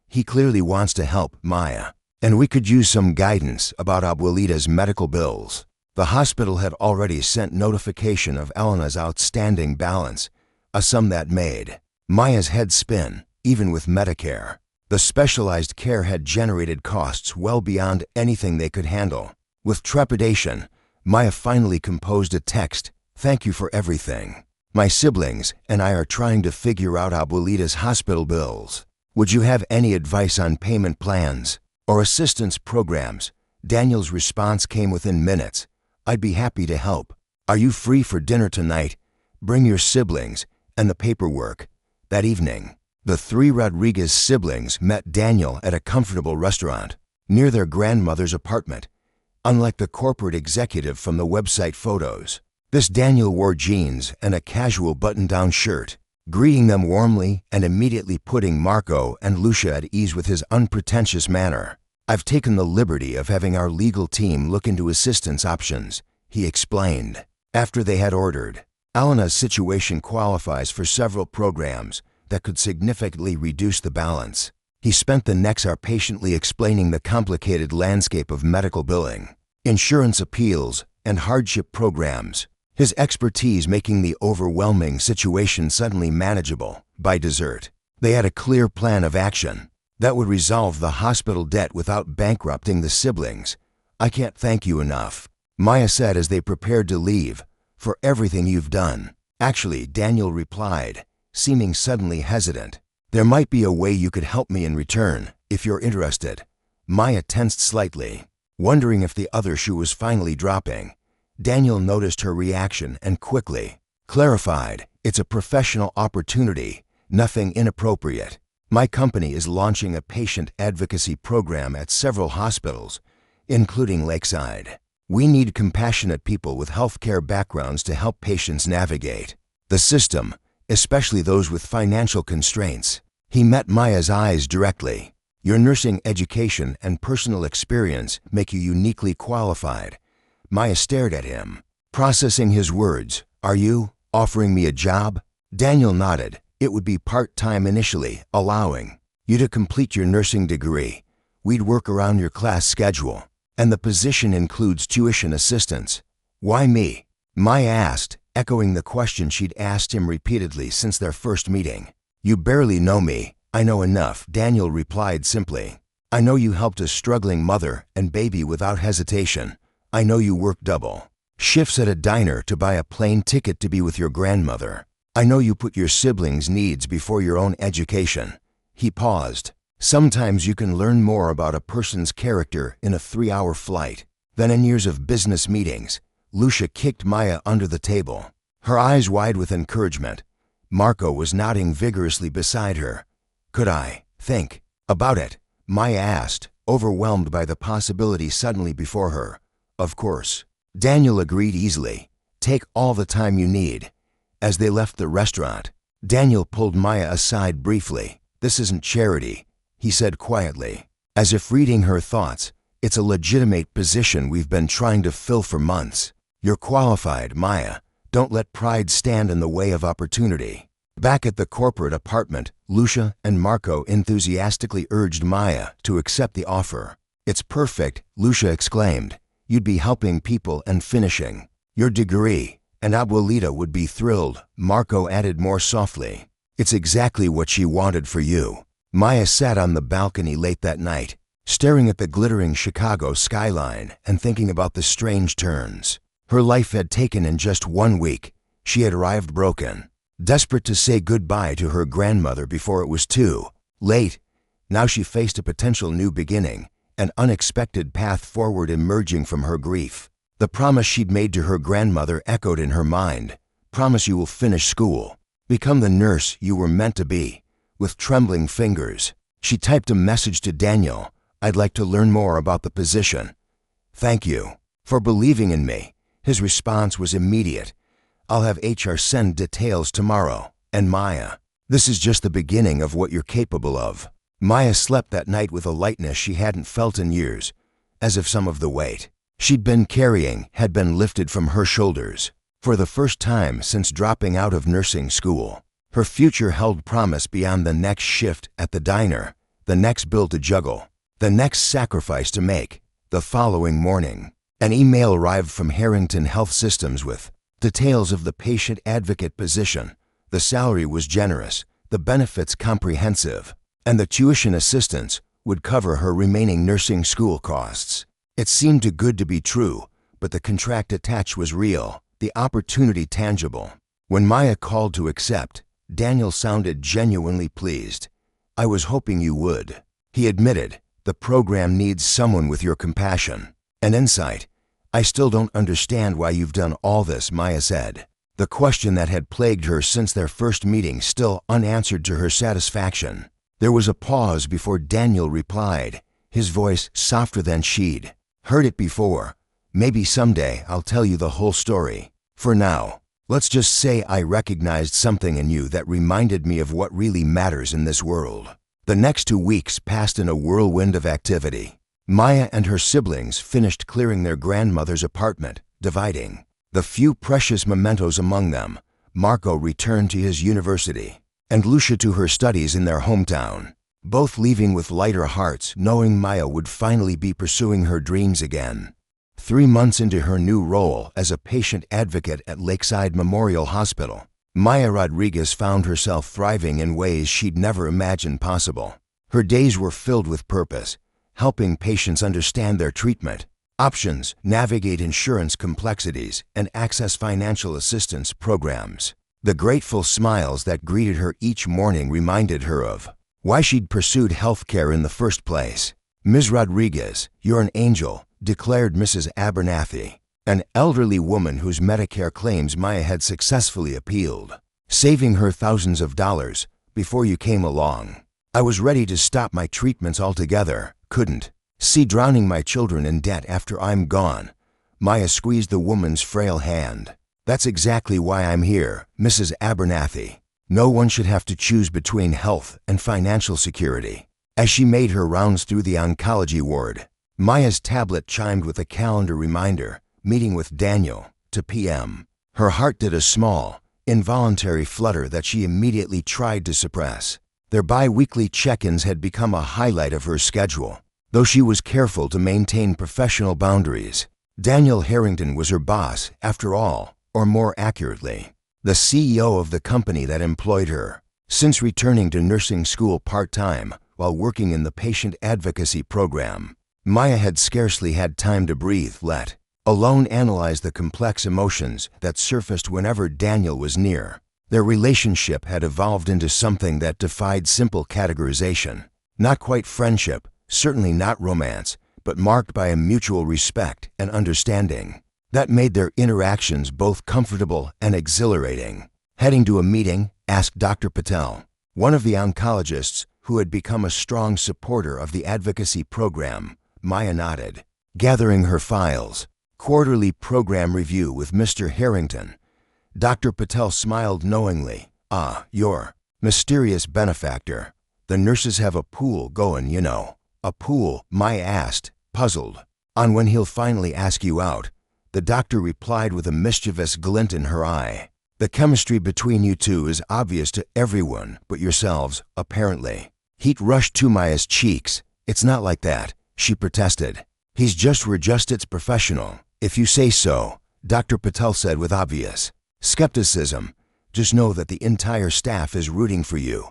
He clearly wants to help Maya, and we could use some guidance about Abuelita's medical bills. The hospital had already sent notification of Elena's outstanding balance, a sum that made Maya's head spin, even with Medicare. The specialized care had generated costs well beyond anything they could handle. With trepidation, Maya finally composed a text, "Thank you for everything. My siblings and I are trying to figure out Abuelita's hospital bills. Would you have any advice on payment plans or assistance programs?" Daniel's response came within minutes. "I'd be happy to help. Are you free for dinner tonight? Bring your siblings and the paperwork." That evening, the three Rodriguez siblings met Daniel at a comfortable restaurant near their grandmother's apartment. Unlike the corporate executive from the website photos, this Daniel wore jeans and a casual button-down shirt, greeting them warmly and immediately putting Marco and Lucia at ease with his unpretentious manner. "I've taken the liberty of having our legal team look into assistance options," he explained. After they had ordered, Elena's situation qualifies for several programs that could significantly reduce the balance. He spent the next hour patiently explaining the complicated landscape of medical billing, insurance appeals, and hardship programs, his expertise making the overwhelming situation suddenly manageable. By dessert, they had a clear plan of action that would resolve the hospital debt without bankrupting the siblings. "I can't thank you enough," Maya said as they prepared to leave, "for everything you've done." "Actually," Daniel replied, seeming suddenly hesitant, "there might be a way you could help me in return, if you're interested." Maya tensed slightly, wondering if the other shoe was finally dropping. Daniel noticed her reaction and quickly clarified, "It's a professional opportunity, nothing inappropriate. My company is launching a patient advocacy program at several hospitals, including Lakeside. We need compassionate people with healthcare backgrounds to help patients navigate the system, especially those with financial constraints." He met Maya's eyes directly. "Your nursing education and personal experience make you uniquely qualified." Maya stared at him, processing his words. "Are you offering me a job?" Daniel nodded. "It would be part-time initially, allowing you to complete your nursing degree. We'd work around your class schedule, and the position includes tuition assistance." "Why me?" Maya asked, echoing the question she'd asked him repeatedly since their first meeting. "You barely know me. I know enough," Daniel replied simply. "I know you helped a struggling mother and baby without hesitation. I know you worked double shifts at a diner to buy a plane ticket to be with your grandmother. I know you put your siblings' needs before your own education." He paused. "Sometimes you can learn more about a person's character in a 3-hour flight than in years of business meetings." Lucia kicked Maya under the table, her eyes wide with encouragement. Marco was nodding vigorously beside her. "Could I think about it?" Maya asked, overwhelmed by the possibility suddenly before her. "Of course." Daniel agreed easily. "Take all the time you need." As they left the restaurant, Daniel pulled Maya aside briefly. "This isn't charity," he said quietly, as if reading her thoughts. "It's a legitimate position we've been trying to fill for months. You're qualified, Maya. Don't let pride stand in the way of opportunity." Back at the corporate apartment, Lucia and Marco enthusiastically urged Maya to accept the offer. "It's perfect," Lucia exclaimed. "You'd be helping people and finishing your degree, and Abuelita would be thrilled." Marco added more softly, "It's exactly what she wanted for you." Maya sat on the balcony late that night, staring at the glittering Chicago skyline and thinking about the strange turns her life had taken in just 1 week. She had arrived broken, desperate to say goodbye to her grandmother before it was too late. Now she faced a potential new beginning, an unexpected path forward emerging from her grief. The promise she'd made to her grandmother echoed in her mind. "Promise you will finish school, become the nurse you were meant to be." With trembling fingers, she typed a message to Daniel. "I'd like to learn more about the position. Thank you for believing in me." His response was immediate. "I'll have HR send details tomorrow." And Maya, "This is just the beginning of what you're capable of." Maya slept that night with a lightness she hadn't felt in years, as if some of the weight she'd been carrying had been lifted from her shoulders. For the first time since dropping out of nursing school, Her future held promise beyond the next shift at the diner, the next bill to juggle, the next sacrifice to make. The following morning, an email arrived from Harrington Health Systems with details of the patient advocate position. The salary was generous, the benefits comprehensive, and the tuition assistance would cover her remaining nursing school costs. It seemed too good to be true, but the contract attached was real, the opportunity tangible. When Maya called to accept, Daniel sounded genuinely pleased. "I was hoping you would," he admitted. "The program needs someone with your compassion and insight." "I still don't understand why you've done all this," Maya said, the question that had plagued her since their first meeting still unanswered to her satisfaction. There was a pause before Daniel replied, his voice softer than she'd heard it before. "Maybe someday I'll tell you the whole story. For now, let's just say I recognized something in you that reminded me of what really matters in this world." The next 2 weeks passed in a whirlwind of activity. Maya and her siblings finished clearing their grandmother's apartment, dividing the few precious mementos among them. Marco returned to his university, and Lucia to her studies in their hometown, both leaving with lighter hearts, knowing Maya would finally be pursuing her dreams again. 3 months into her new role as a patient advocate at Lakeside Memorial Hospital, Maya Rodriguez found herself thriving in ways she'd never imagined possible. Her days were filled with purpose, helping patients understand their treatment options, navigate insurance complexities, and access financial assistance programs. The grateful smiles that greeted her each morning reminded her of why she'd pursued healthcare in the first place. "Ms. Rodriguez, you're an angel," declared Mrs. Abernathy, an elderly woman whose Medicare claims Maya had successfully appealed, saving her thousands of dollars before you came along. "I was ready to stop my treatments altogether, couldn't see drowning my children in debt after I'm gone." Maya squeezed the woman's frail hand. "That's exactly why I'm here, Mrs. Abernathy. No one should have to choose between health and financial security." As she made her rounds through the oncology ward, Maya's tablet chimed with a calendar reminder, meeting with Daniel, 2 p.m. Her heart did a small, involuntary flutter that she immediately tried to suppress. Their bi-weekly check-ins had become a highlight of her schedule, though she was careful to maintain professional boundaries. Daniel Harrington was her boss, after all, or more accurately, the CEO of the company that employed her. Since returning to nursing school part-time while working in the patient advocacy program, Maya had scarcely had time to breathe, let alone analyze the complex emotions that surfaced whenever Daniel was near. Their relationship had evolved into something that defied simple categorization. Not quite friendship, certainly not romance, but marked by a mutual respect and understanding that made their interactions both comfortable and exhilarating. "Heading to a meeting?" asked Dr. Patel, one of the oncologists who had become a strong supporter of the advocacy program. Maya nodded, gathering her files. "Quarterly program review with Mr. Harrington." Dr. Patel smiled knowingly. "Ah, your mysterious benefactor. The nurses have a pool going, you know." "A pool?" Maya asked, puzzled. "On when he'll finally ask you out." The doctor replied with a mischievous glint in her eye. "The chemistry between you two is obvious to everyone but yourselves, apparently." Heat rushed to Maya's cheeks. "It's not like that," she protested. We're just it's professional, if you say so," Dr. Patel said with obvious skepticism. "Just know that the entire staff is rooting for you.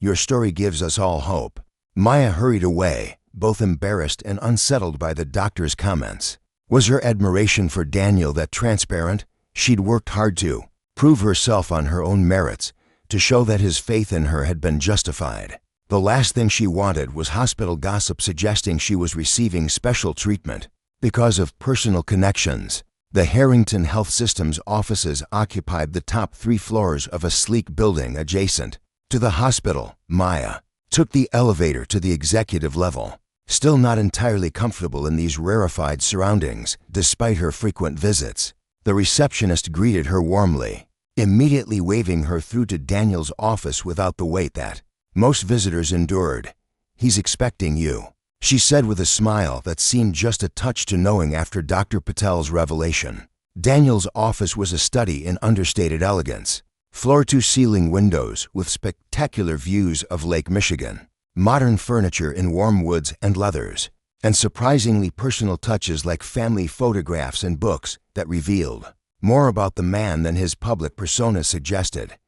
Your story gives us all hope." Maya hurried away, both embarrassed and unsettled by the doctor's comments. Was her admiration for Daniel that transparent? She'd worked hard to prove herself on her own merits, to show that his faith in her had been justified. The last thing she wanted was hospital gossip suggesting she was receiving special treatment because of personal connections. The Harrington Health System's offices occupied the top 3 floors of a sleek building adjacent to the hospital. Maya took the elevator to the executive level, still not entirely comfortable in these rarefied surroundings despite her frequent visits. The receptionist greeted her warmly, immediately waving her through to Daniel's office without the wait that most visitors endured. "He's expecting you," she said with a smile that seemed just a touch too knowing after Dr. Patel's revelation. Daniel's office was a study in understated elegance. Floor-to-ceiling windows with spectacular views of Lake Michigan, modern furniture in warm woods and leathers, and surprisingly personal touches like family photographs and books that revealed more about the man than his public persona suggested.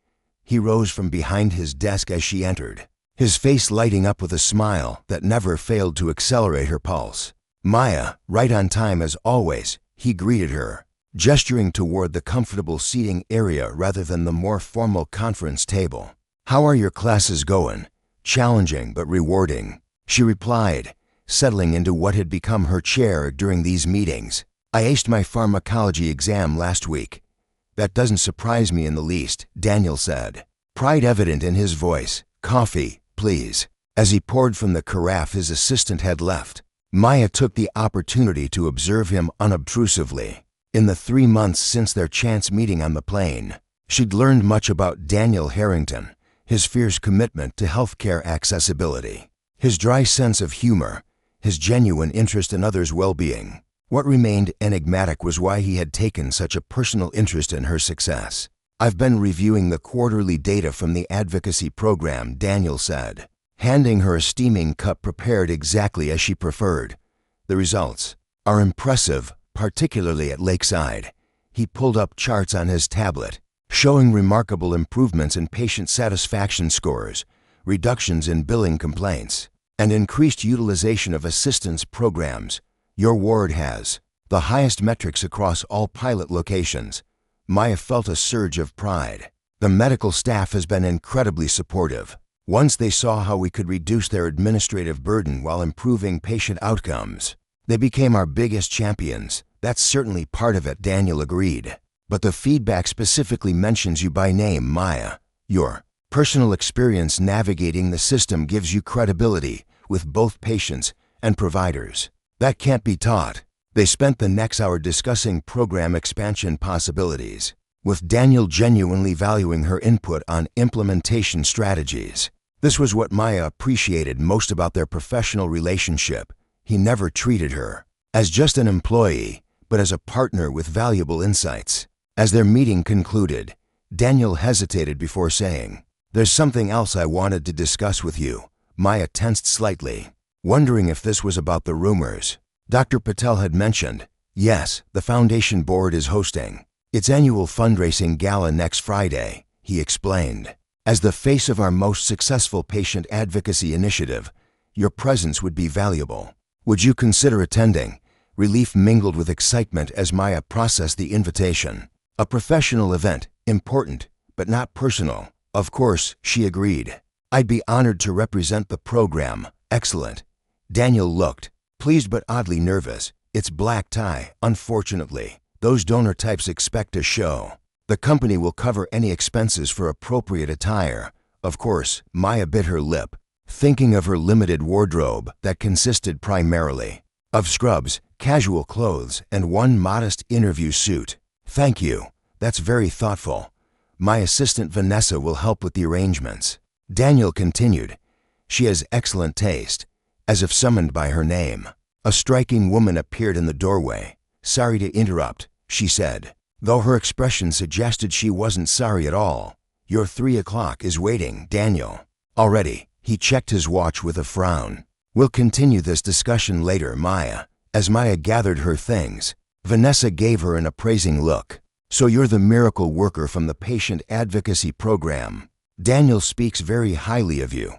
He rose from behind his desk as she entered, his face lighting up with a smile that never failed to accelerate her pulse. "Maya, right on time as always," he greeted her, gesturing toward the comfortable seating area rather than the more formal conference table. "How are your classes going?" "Challenging but rewarding," she replied, settling into what had become her chair during these meetings. "I aced my pharmacology exam last week." "That doesn't surprise me in the least," Daniel said, pride evident in his voice. "Coffee, please." As he poured from the carafe his assistant had left, Maya took the opportunity to observe him unobtrusively. In the 3 months since their chance meeting on the plane, she'd learned much about Daniel Harrington, his fierce commitment to healthcare accessibility, his dry sense of humor, his genuine interest in others' well-being. What remained enigmatic was why he had taken such a personal interest in her success. "I've been reviewing the quarterly data from the advocacy program," Daniel said, handing her a steaming cup prepared exactly as she preferred. "The results are impressive, particularly at Lakeside." He pulled up charts on his tablet, showing remarkable improvements in patient satisfaction scores, reductions in billing complaints, and increased utilization of assistance programs. "Your ward has the highest metrics across all pilot locations." Maya felt a surge of pride. "The medical staff has been incredibly supportive. Once they saw how we could reduce their administrative burden while improving patient outcomes, they became our biggest champions." "That's certainly part of it," Daniel agreed. "But the feedback specifically mentions you by name, Maya. Your personal experience navigating the system gives you credibility with both patients and providers. That can't be taught." They spent the next hour discussing program expansion possibilities, with Daniel genuinely valuing her input on implementation strategies. This was what Maya appreciated most about their professional relationship. He never treated her as just an employee, but as a partner with valuable insights. As their meeting concluded, Daniel hesitated before saying, "There's something else I wanted to discuss with you." Maya tensed slightly, wondering if this was about the rumors Dr. Patel had mentioned. "Yes, the foundation board is hosting its annual fundraising gala next Friday," he explained. "As the face of our most successful patient advocacy initiative, your presence would be valuable. Would you consider attending?" Relief mingled with excitement as Maya processed the invitation. "A professional event, important, but not personal." "Of course," she agreed. "I'd be honored to represent the program." "Excellent." Daniel looked pleased but oddly nervous. "It's black tie, unfortunately. Those donor types expect a show. The company will cover any expenses for appropriate attire." "Of course." Maya bit her lip, thinking of her limited wardrobe that consisted primarily of scrubs, casual clothes, and one modest interview suit. "Thank you. That's very thoughtful. My assistant Vanessa will help with the arrangements." Daniel continued. "She has excellent taste." As if summoned by her name, a striking woman appeared in the doorway. "Sorry to interrupt," she said, though her expression suggested she wasn't sorry at all. "Your 3 o'clock is waiting, Daniel." "Already." He checked his watch with a frown. "We'll continue this discussion later, Maya." As Maya gathered her things, Vanessa gave her an appraising look. "So you're the miracle worker from the patient advocacy program. Daniel speaks very highly of you."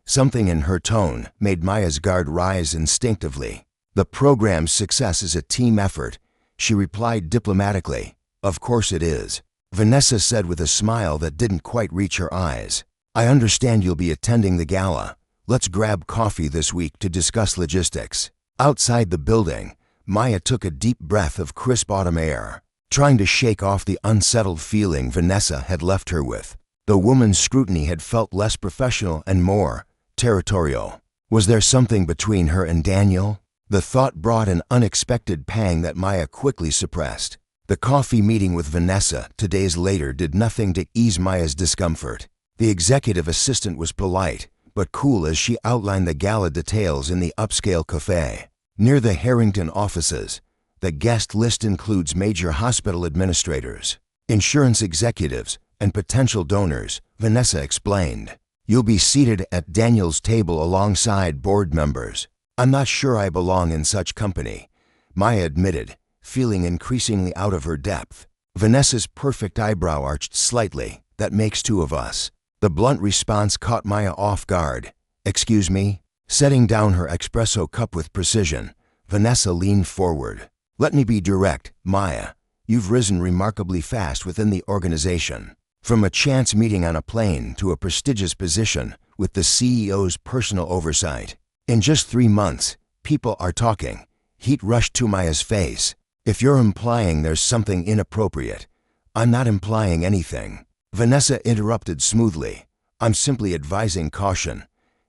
Something in her tone made Maya's guard rise instinctively. "The program's success is a team effort," she replied diplomatically. "Of course it is," Vanessa said with a smile that didn't quite reach her eyes. "I understand you'll be attending the gala. Let's grab coffee this week to discuss logistics." Outside the building, Maya took a deep breath of crisp autumn air, trying to shake off the unsettled feeling Vanessa had left her with. The woman's scrutiny had felt less professional and more territorial. Was there something between her and Daniel? The thought brought an unexpected pang that Maya quickly suppressed. The coffee meeting with Vanessa 2 days later did nothing to ease Maya's discomfort. The executive assistant was polite, but cool as she outlined the gala details in the upscale cafe near the Harrington offices. The guest list includes major hospital administrators, insurance executives, and potential donors, Vanessa explained. You'll be seated at Daniel's table alongside board members. I'm not sure I belong in such company, Maya admitted, feeling increasingly out of her depth. Vanessa's perfect eyebrow arched slightly. That makes two of us. The blunt response caught Maya off guard. Excuse me? Setting down her espresso cup with precision, Vanessa leaned forward. Let me be direct, Maya. You've risen remarkably fast within the organization. From a chance meeting on a plane to a prestigious position with the CEO's personal oversight. In just 3 months, people are talking. Heat rushed to Maya's face. If you're implying there's something inappropriate, I'm not implying anything. Vanessa interrupted smoothly. I'm simply advising caution.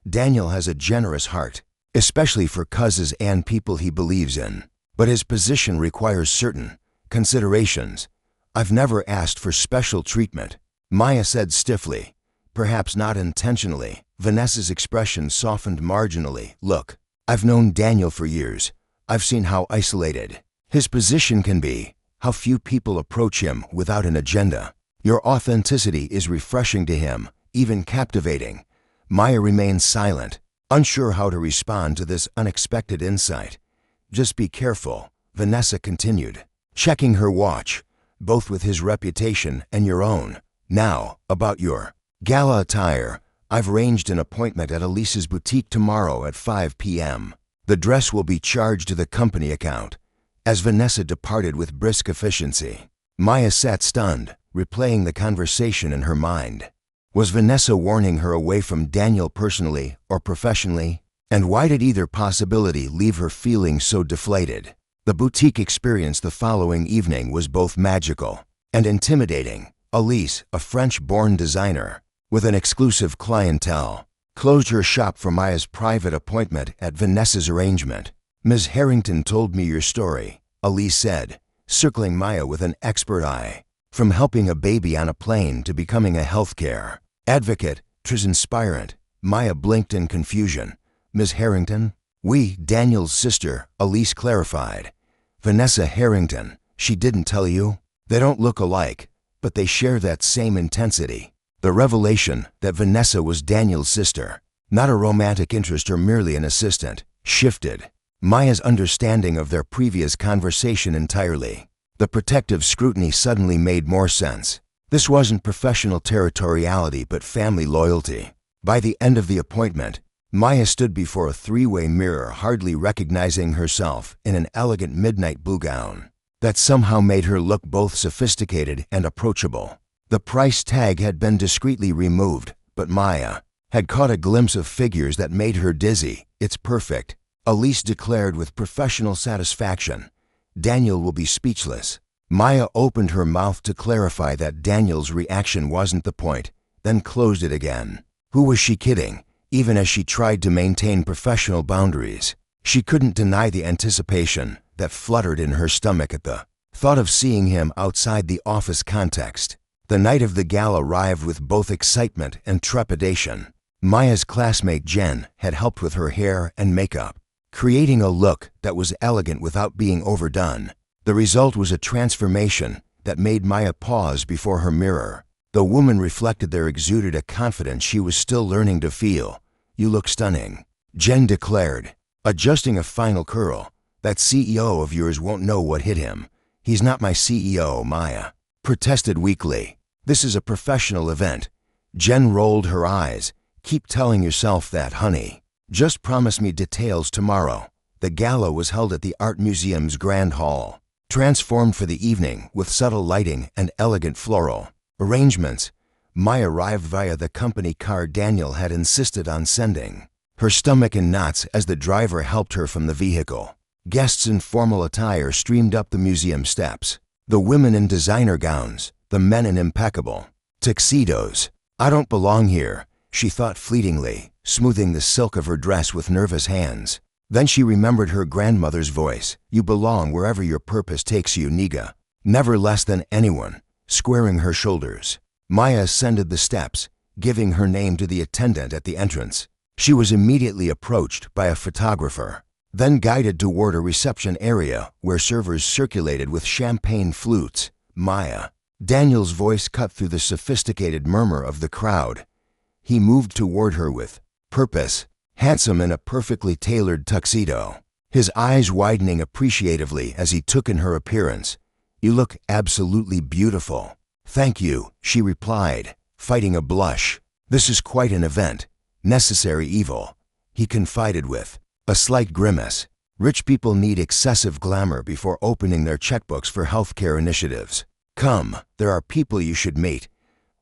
Daniel has a generous heart, especially for causes and people he believes in. But his position requires certain considerations. I've never asked for special treatment, Maya said stiffly. Perhaps not intentionally. Vanessa's expression softened marginally. Look, I've known Daniel for years. I've seen how isolated his position can be, how few people approach him without an agenda. Your authenticity is refreshing to him, even captivating. Maya remained silent, unsure how to respond to this unexpected insight. Just be careful, Vanessa continued, checking her watch, both with his reputation and your own. Now, about your gala attire. I've arranged an appointment at Elise's boutique tomorrow at 5 p.m. The dress will be charged to the company account. As Vanessa departed with brisk efficiency, Maya sat stunned, replaying the conversation in her mind. Was Vanessa warning her away from Daniel personally or professionally? And why did either possibility leave her feeling so deflated? The boutique experience the following evening was both magical and intimidating. Elise, a French-born designer with an exclusive clientele, closed her shop for Maya's private appointment at Vanessa's arrangement. Ms. Harrington told me your story, Elise said, circling Maya with an expert eye. From helping a baby on a plane to becoming a healthcare advocate, 'twas inspiring. Maya blinked in confusion. Ms. Harrington? Oui, Daniel's sister, Elise clarified. Vanessa Harrington, she didn't tell you? They don't look alike, but they share that same intensity. The revelation that Vanessa was Daniel's sister, not a romantic interest or merely an assistant, shifted Maya's understanding of their previous conversation entirely. The protective scrutiny suddenly made more sense. This wasn't professional territoriality but family loyalty. By the end of the appointment, Maya stood before a three-way mirror, hardly recognizing herself in an elegant midnight blue gown that somehow made her look both sophisticated and approachable. The price tag had been discreetly removed, but Maya had caught a glimpse of figures that made her dizzy. It's perfect, Elise declared with professional satisfaction. Daniel will be speechless. Maya opened her mouth to clarify that Daniel's reaction wasn't the point, then closed it again. Who was she kidding? Even as she tried to maintain professional boundaries, she couldn't deny the anticipation that fluttered in her stomach at the thought of seeing him outside the office context. The night of the gala arrived with both excitement and trepidation. Maya's classmate Jen had helped with her hair and makeup, creating a look that was elegant without being overdone. The result was a transformation that made Maya pause before her mirror. The woman reflected there exuded a confidence she was still learning to feel. You look stunning, Jen declared, adjusting a final curl. That CEO of yours won't know what hit him. He's not my CEO, Maya protested weakly. This is a professional event. Jen rolled her eyes. Keep telling yourself that, honey. Just promise me details tomorrow. The gala was held at the Art Museum's Grand Hall, transformed for the evening with subtle lighting and elegant floral arrangements. Maya arrived via the company car Daniel had insisted on sending, her stomach in knots as the driver helped her from the vehicle. Guests in formal attire streamed up the museum steps, the women in designer gowns, the men in impeccable tuxedos. I don't belong here, she thought fleetingly, smoothing the silk of her dress with nervous hands. Then she remembered her grandmother's voice. You belong wherever your purpose takes you, Niga. Never less than anyone, squaring her shoulders. Maya ascended the steps, giving her name to the attendant at the entrance. She was immediately approached by a photographer, then guided toward a reception area where servers circulated with champagne flutes. Maya Daniel's voice cut through the sophisticated murmur of the crowd. He moved toward her with purpose, handsome in a perfectly tailored tuxedo, his eyes widening appreciatively as he took in her appearance. "You look absolutely beautiful." "Thank you," she replied, fighting a blush. "This is quite an event. Necessary evil," he confided with a slight grimace. Rich people need excessive glamour before opening their checkbooks for healthcare initiatives. "Come, there are people you should meet."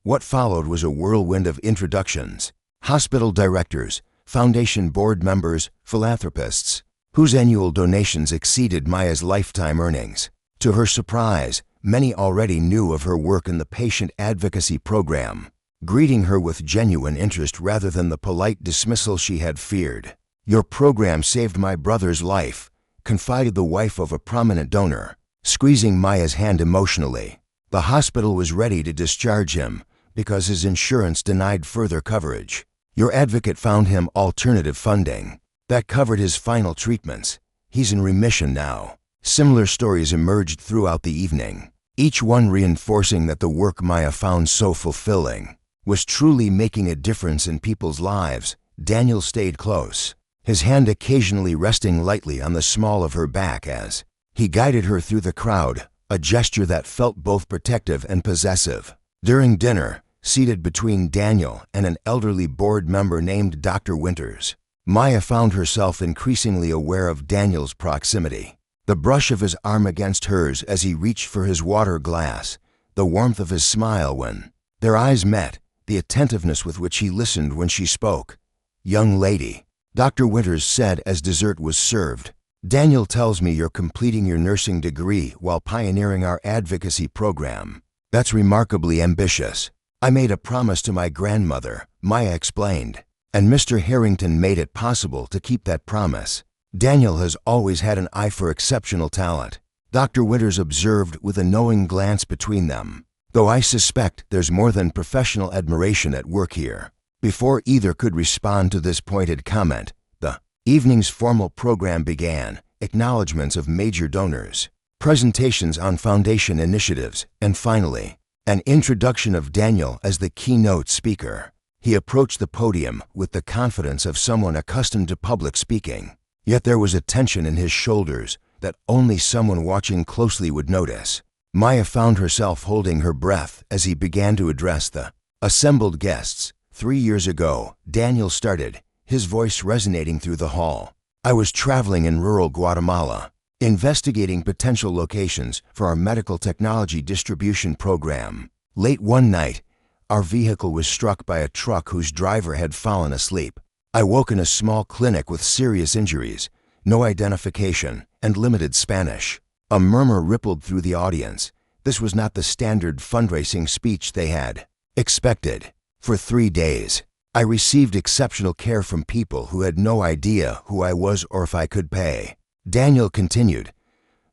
What followed was a whirlwind of introductions. Hospital directors, foundation board members, philanthropists, whose annual donations exceeded Maya's lifetime earnings. To her surprise, many already knew of her work in the patient advocacy program, greeting her with genuine interest rather than the polite dismissal she had feared. "Your program saved my brother's life," confided the wife of a prominent donor, squeezing Maya's hand emotionally. The hospital was ready to discharge him because his insurance denied further coverage. "Your advocate found him alternative funding. That covered his final treatments. He's in remission now." Similar stories emerged throughout the evening, each one reinforcing that the work Maya found so fulfilling was truly making a difference in people's lives. Daniel stayed close, his hand occasionally resting lightly on the small of her back as he guided her through the crowd, a gesture that felt both protective and possessive. During dinner, seated between Daniel and an elderly board member named Dr. Winters, Maya found herself increasingly aware of Daniel's proximity. The brush of his arm against hers as he reached for his water glass, the warmth of his smile when their eyes met, the attentiveness with which he listened when she spoke. "Young lady," Dr. Winters said as dessert was served, "Daniel tells me you're completing your nursing degree while pioneering our advocacy program. That's remarkably ambitious." "I made a promise to my grandmother," Maya explained, "and Mr. Harrington made it possible to keep that promise. Daniel has always had an eye for exceptional talent," Dr. Winters observed with a knowing glance between them, "though I suspect there's more than professional admiration at work here." Before either could respond to this pointed comment, the evening's formal program began, acknowledgments of major donors, presentations on foundation initiatives, and finally, an introduction of Daniel as the keynote speaker. He approached the podium with the confidence of someone accustomed to public speaking, yet there was a tension in his shoulders that only someone watching closely would notice. Maya found herself holding her breath as he began to address the assembled guests. 3 years ago, Daniel started, his voice resonating through the hall. "I was traveling in rural Guatemala, investigating potential locations for our medical technology distribution program. Late one night, our vehicle was struck by a truck whose driver had fallen asleep. I woke in a small clinic with serious injuries, no identification, and limited Spanish." A murmur rippled through the audience. This was not the standard fundraising speech they had expected. "For 3 days, I received exceptional care from people who had no idea who I was or if I could pay," Daniel continued.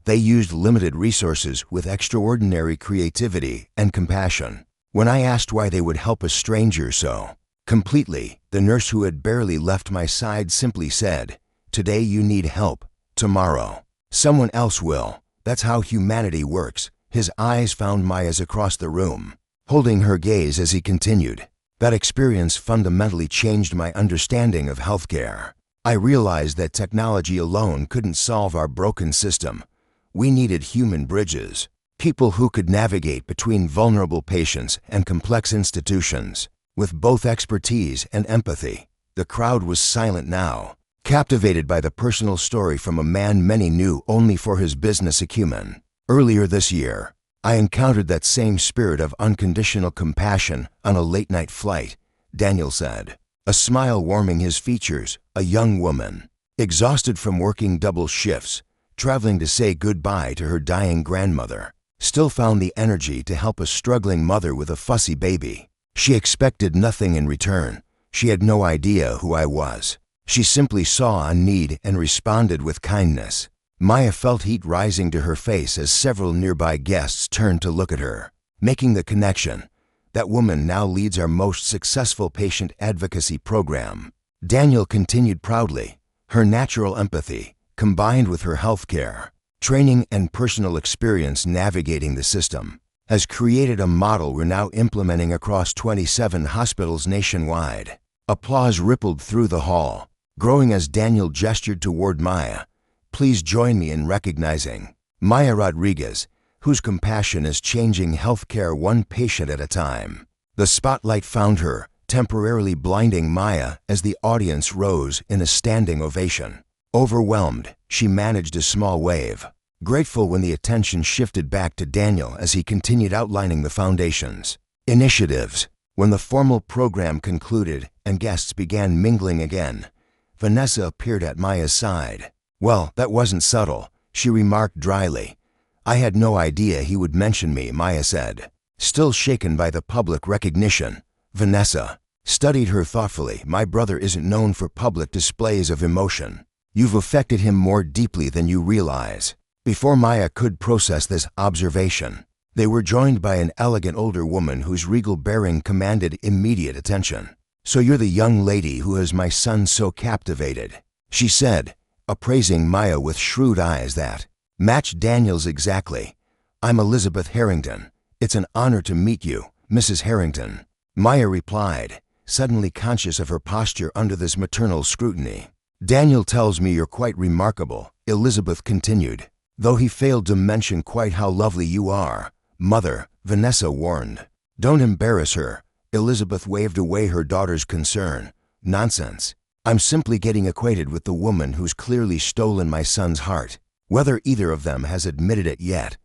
"They used limited resources with extraordinary creativity and compassion. When I asked why they would help a stranger so completely, the nurse who had barely left my side simply said, 'Today you need help. Tomorrow, someone else will.' That's how humanity works." His eyes found Maya's across the room, holding her gaze as he continued. "That experience fundamentally changed my understanding of healthcare. I realized that technology alone couldn't solve our broken system. We needed human bridges, people who could navigate between vulnerable patients and complex institutions, with both expertise and empathy." The crowd was silent now, captivated by the personal story from a man many knew only for his business acumen. "Earlier this year, I encountered that same spirit of unconditional compassion on a late-night flight," Daniel said, a smile warming his features. "A young woman, exhausted from working double shifts, traveling to say goodbye to her dying grandmother, still found the energy to help a struggling mother with a fussy baby. She expected nothing in return. She had no idea who I was. She simply saw a need and responded with kindness." Maya felt heat rising to her face as several nearby guests turned to look at her, making the connection. "That woman now leads our most successful patient advocacy program." Daniel continued proudly, her natural empathy, combined with her healthcare training and personal experience navigating the system, has created a model we're now implementing across 27 hospitals nationwide. Applause rippled through the hall, growing as Daniel gestured toward Maya. Please join me in recognizing Maya Rodriguez, whose compassion is changing healthcare one patient at a time. The spotlight found her, temporarily blinding Maya as the audience rose in a standing ovation. Overwhelmed, she managed a small wave, grateful when the attention shifted back to Daniel as he continued outlining the foundation's initiatives. When the formal program concluded and guests began mingling again, Vanessa appeared at Maya's side. Well, that wasn't subtle, she remarked dryly. I had no idea he would mention me, Maya said. Still shaken by the public recognition, Vanessa studied her thoughtfully. My brother isn't known for public displays of emotion. You've affected him more deeply than you realize. Before Maya could process this observation, they were joined by an elegant older woman whose regal bearing commanded immediate attention. So you're the young lady who has my son so captivated, she said, appraising Maya with shrewd eyes that matched Daniel's exactly. I'm Elizabeth Harrington. It's an honor to meet you, Mrs. Harrington, Maya replied, suddenly conscious of her posture under this maternal scrutiny. Daniel tells me you're quite remarkable, Elizabeth continued, though he failed to mention quite how lovely you are. Mother, Vanessa warned. Don't embarrass her. Elizabeth waved away her daughter's concern. Nonsense. I'm simply getting acquainted with the woman who's clearly stolen my son's heart. Whether either of them has admitted it yet,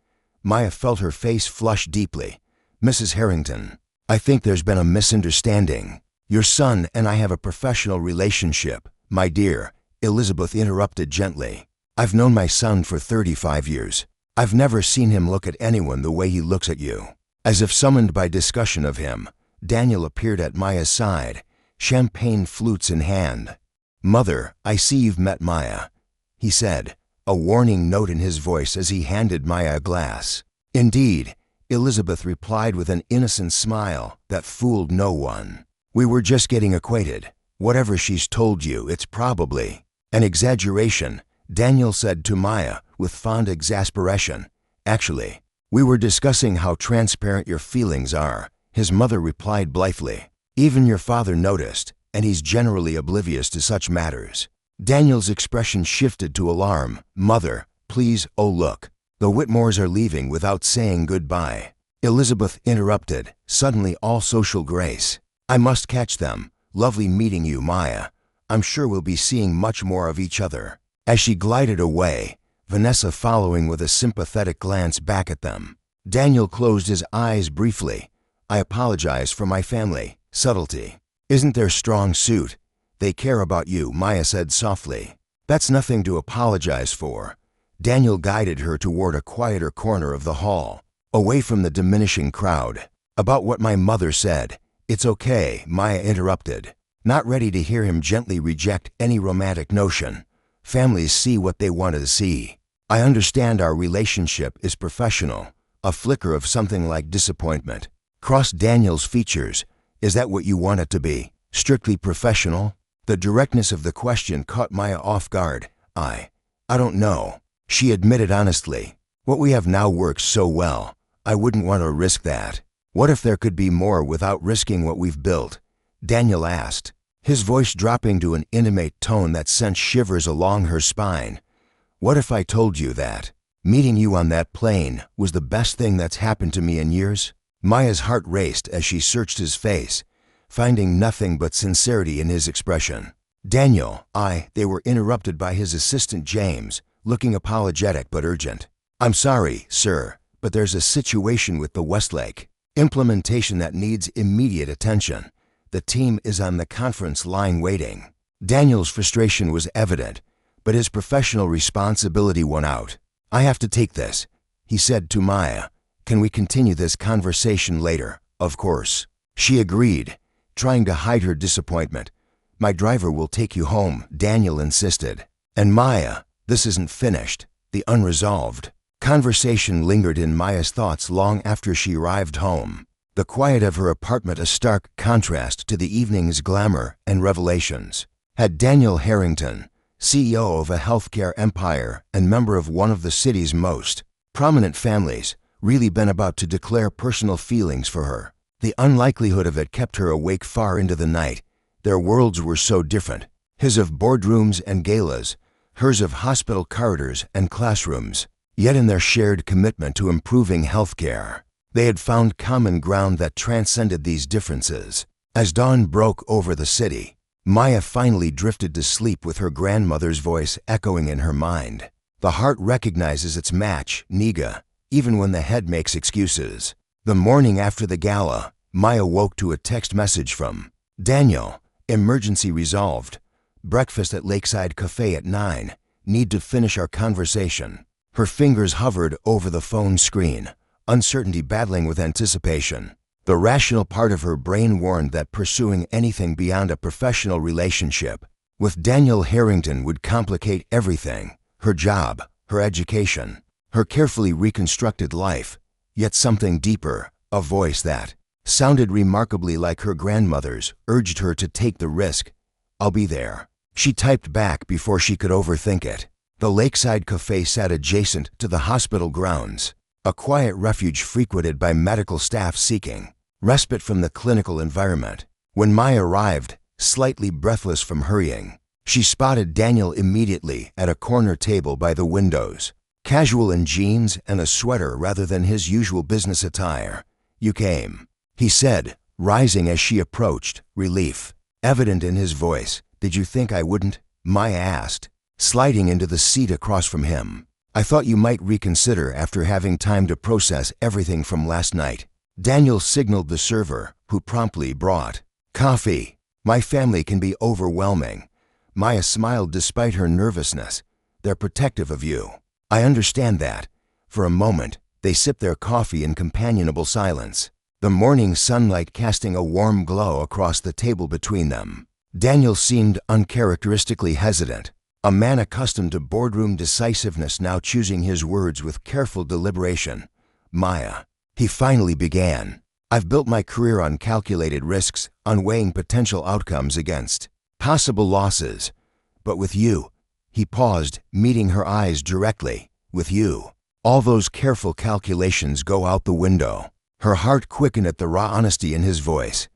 Maya felt her face flush deeply. Mrs. Harrington, I think there's been a misunderstanding. Your son and I have a professional relationship, my dear, Elizabeth interrupted gently. I've known my son for 35 years. I've never seen him look at anyone the way he looks at you. As if summoned by discussion of him, Daniel appeared at Maya's side, champagne flutes in hand. Mother, I see you've met Maya, he said, a warning note in his voice as he handed Maya a glass. Indeed, Elizabeth replied with an innocent smile that fooled no one. We were just getting acquainted. Whatever she's told you, it's probably an exaggeration, Daniel said to Maya with fond exasperation. Actually, we were discussing how transparent your feelings are, his mother replied blithely. Even your father noticed, and he's generally oblivious to such matters. Daniel's expression shifted to alarm. Mother, please, oh look, the Whitmores are leaving without saying goodbye. Elizabeth interrupted, suddenly all social grace. I must catch them. Lovely meeting you, Maya. I'm sure we'll be seeing much more of each other. As she glided away, Vanessa following with a sympathetic glance back at them. Daniel closed his eyes briefly. I apologize for my family. Subtlety isn't their strong suit. They care about you, Maya said softly. That's nothing to apologize for. Daniel guided her toward a quieter corner of the hall, away from the diminishing crowd. About what my mother said. It's okay, Maya interrupted, not ready to hear him gently reject any romantic notion. Families see what they want to see. I understand our relationship is professional. A flicker of something like disappointment crossed Daniel's features. Is that what you want it to be? Strictly professional? The directness of the question caught Maya off guard. I don't know, she admitted honestly. What we have now works so well. I wouldn't want to risk that. What if there could be more without risking what we've built? Daniel asked, his voice dropping to an intimate tone that sent shivers along her spine. What if I told you that meeting you on that plane was the best thing that's happened to me in years? Maya's heart raced as she searched his face, finding nothing but sincerity in his expression. Daniel, they were interrupted by his assistant James, looking apologetic but urgent. I'm sorry, sir, but there's a situation with the Westlake implementation that needs immediate attention. The team is on the conference line waiting. Daniel's frustration was evident, but his professional responsibility won out. I have to take this, he said to Maya. Can we continue this conversation later? Of course. She agreed, trying to hide her disappointment. My driver will take you home, Daniel insisted. And Maya, this isn't finished. The unresolved conversation lingered in Maya's thoughts long after she arrived home. The quiet of her apartment a stark contrast to the evening's glamour and revelations. Had Daniel Harrington, CEO of a healthcare empire and member of one of the city's most prominent families, really been about to declare personal feelings for her. The unlikelihood of it kept her awake far into the night. Their worlds were so different, his of boardrooms and galas, hers of hospital corridors and classrooms. Yet in their shared commitment to improving healthcare, they had found common ground that transcended these differences. As dawn broke over the city, Maya finally drifted to sleep with her grandmother's voice echoing in her mind. The heart recognizes its match, Niga, even when the head makes excuses. The morning after the gala, Maya woke to a text message from Daniel. Emergency resolved. Breakfast at Lakeside Cafe at 9. Need to finish our conversation. Her fingers hovered over the phone screen, uncertainty battling with anticipation. The rational part of her brain warned that pursuing anything beyond a professional relationship with Daniel Harrington would complicate everything: her job, her education, her carefully reconstructed life. Yet something deeper, a voice that sounded remarkably like her grandmother's, urged her to take the risk. I'll be there. She typed back before she could overthink it. The Lakeside Cafe sat adjacent to the hospital grounds, a quiet refuge frequented by medical staff seeking respite from the clinical environment. When Maya arrived, slightly breathless from hurrying, she spotted Daniel immediately at a corner table by the windows, casual in jeans and a sweater rather than his usual business attire. You came, he said, rising as she approached, relief evident in his voice. Did you think I wouldn't? Maya asked, sliding into the seat across from him. I thought you might reconsider after having time to process everything from last night. Daniel signaled the server, who promptly brought coffee. My family can be overwhelming. Maya smiled despite her nervousness. They're protective of you. I understand that. For a moment, they sipped their coffee in companionable silence, the morning sunlight casting a warm glow across the table between them. Daniel seemed uncharacteristically hesitant, a man accustomed to boardroom decisiveness now choosing his words with careful deliberation. Maya, he finally began. I've built my career on calculated risks, on weighing potential outcomes against possible losses. But with you, he paused, meeting her eyes directly. With you, all those careful calculations go out the window. Her heart quickened at the raw honesty in his voice.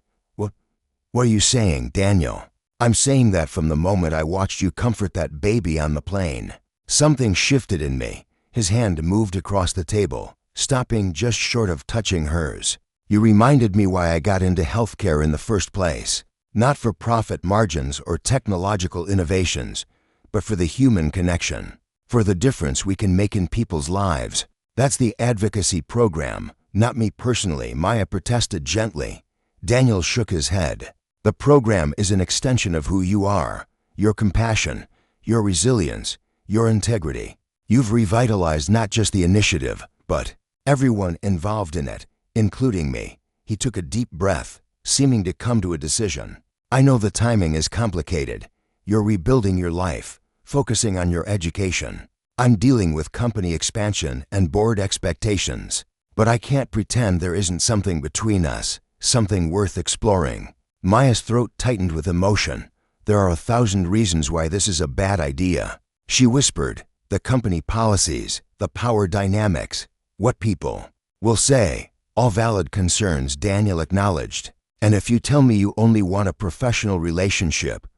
What are you saying, Daniel? I'm saying that from the moment I watched you comfort that baby on the plane. Something shifted in me. His hand moved across the table, stopping just short of touching hers. You reminded me why I got into healthcare in the first place. Not for profit margins or technological innovations, but for the human connection, for the difference we can make in people's lives. That's the advocacy program, not me personally, Maya protested gently. Daniel shook his head. The program is an extension of who you are, your compassion, your resilience, your integrity. You've revitalized not just the initiative, but everyone involved in it, including me. He took a deep breath, seeming to come to a decision. I know the timing is complicated. You're rebuilding your life, focusing on your education. I'm dealing with company expansion and board expectations. But I can't pretend there isn't something between us, something worth exploring. Maya's throat tightened with emotion. There are 1,000 reasons why this is a bad idea. She whispered, the company policies, the power dynamics, what people will say, all valid concerns, Daniel acknowledged. And if you tell me you only want a professional relationship,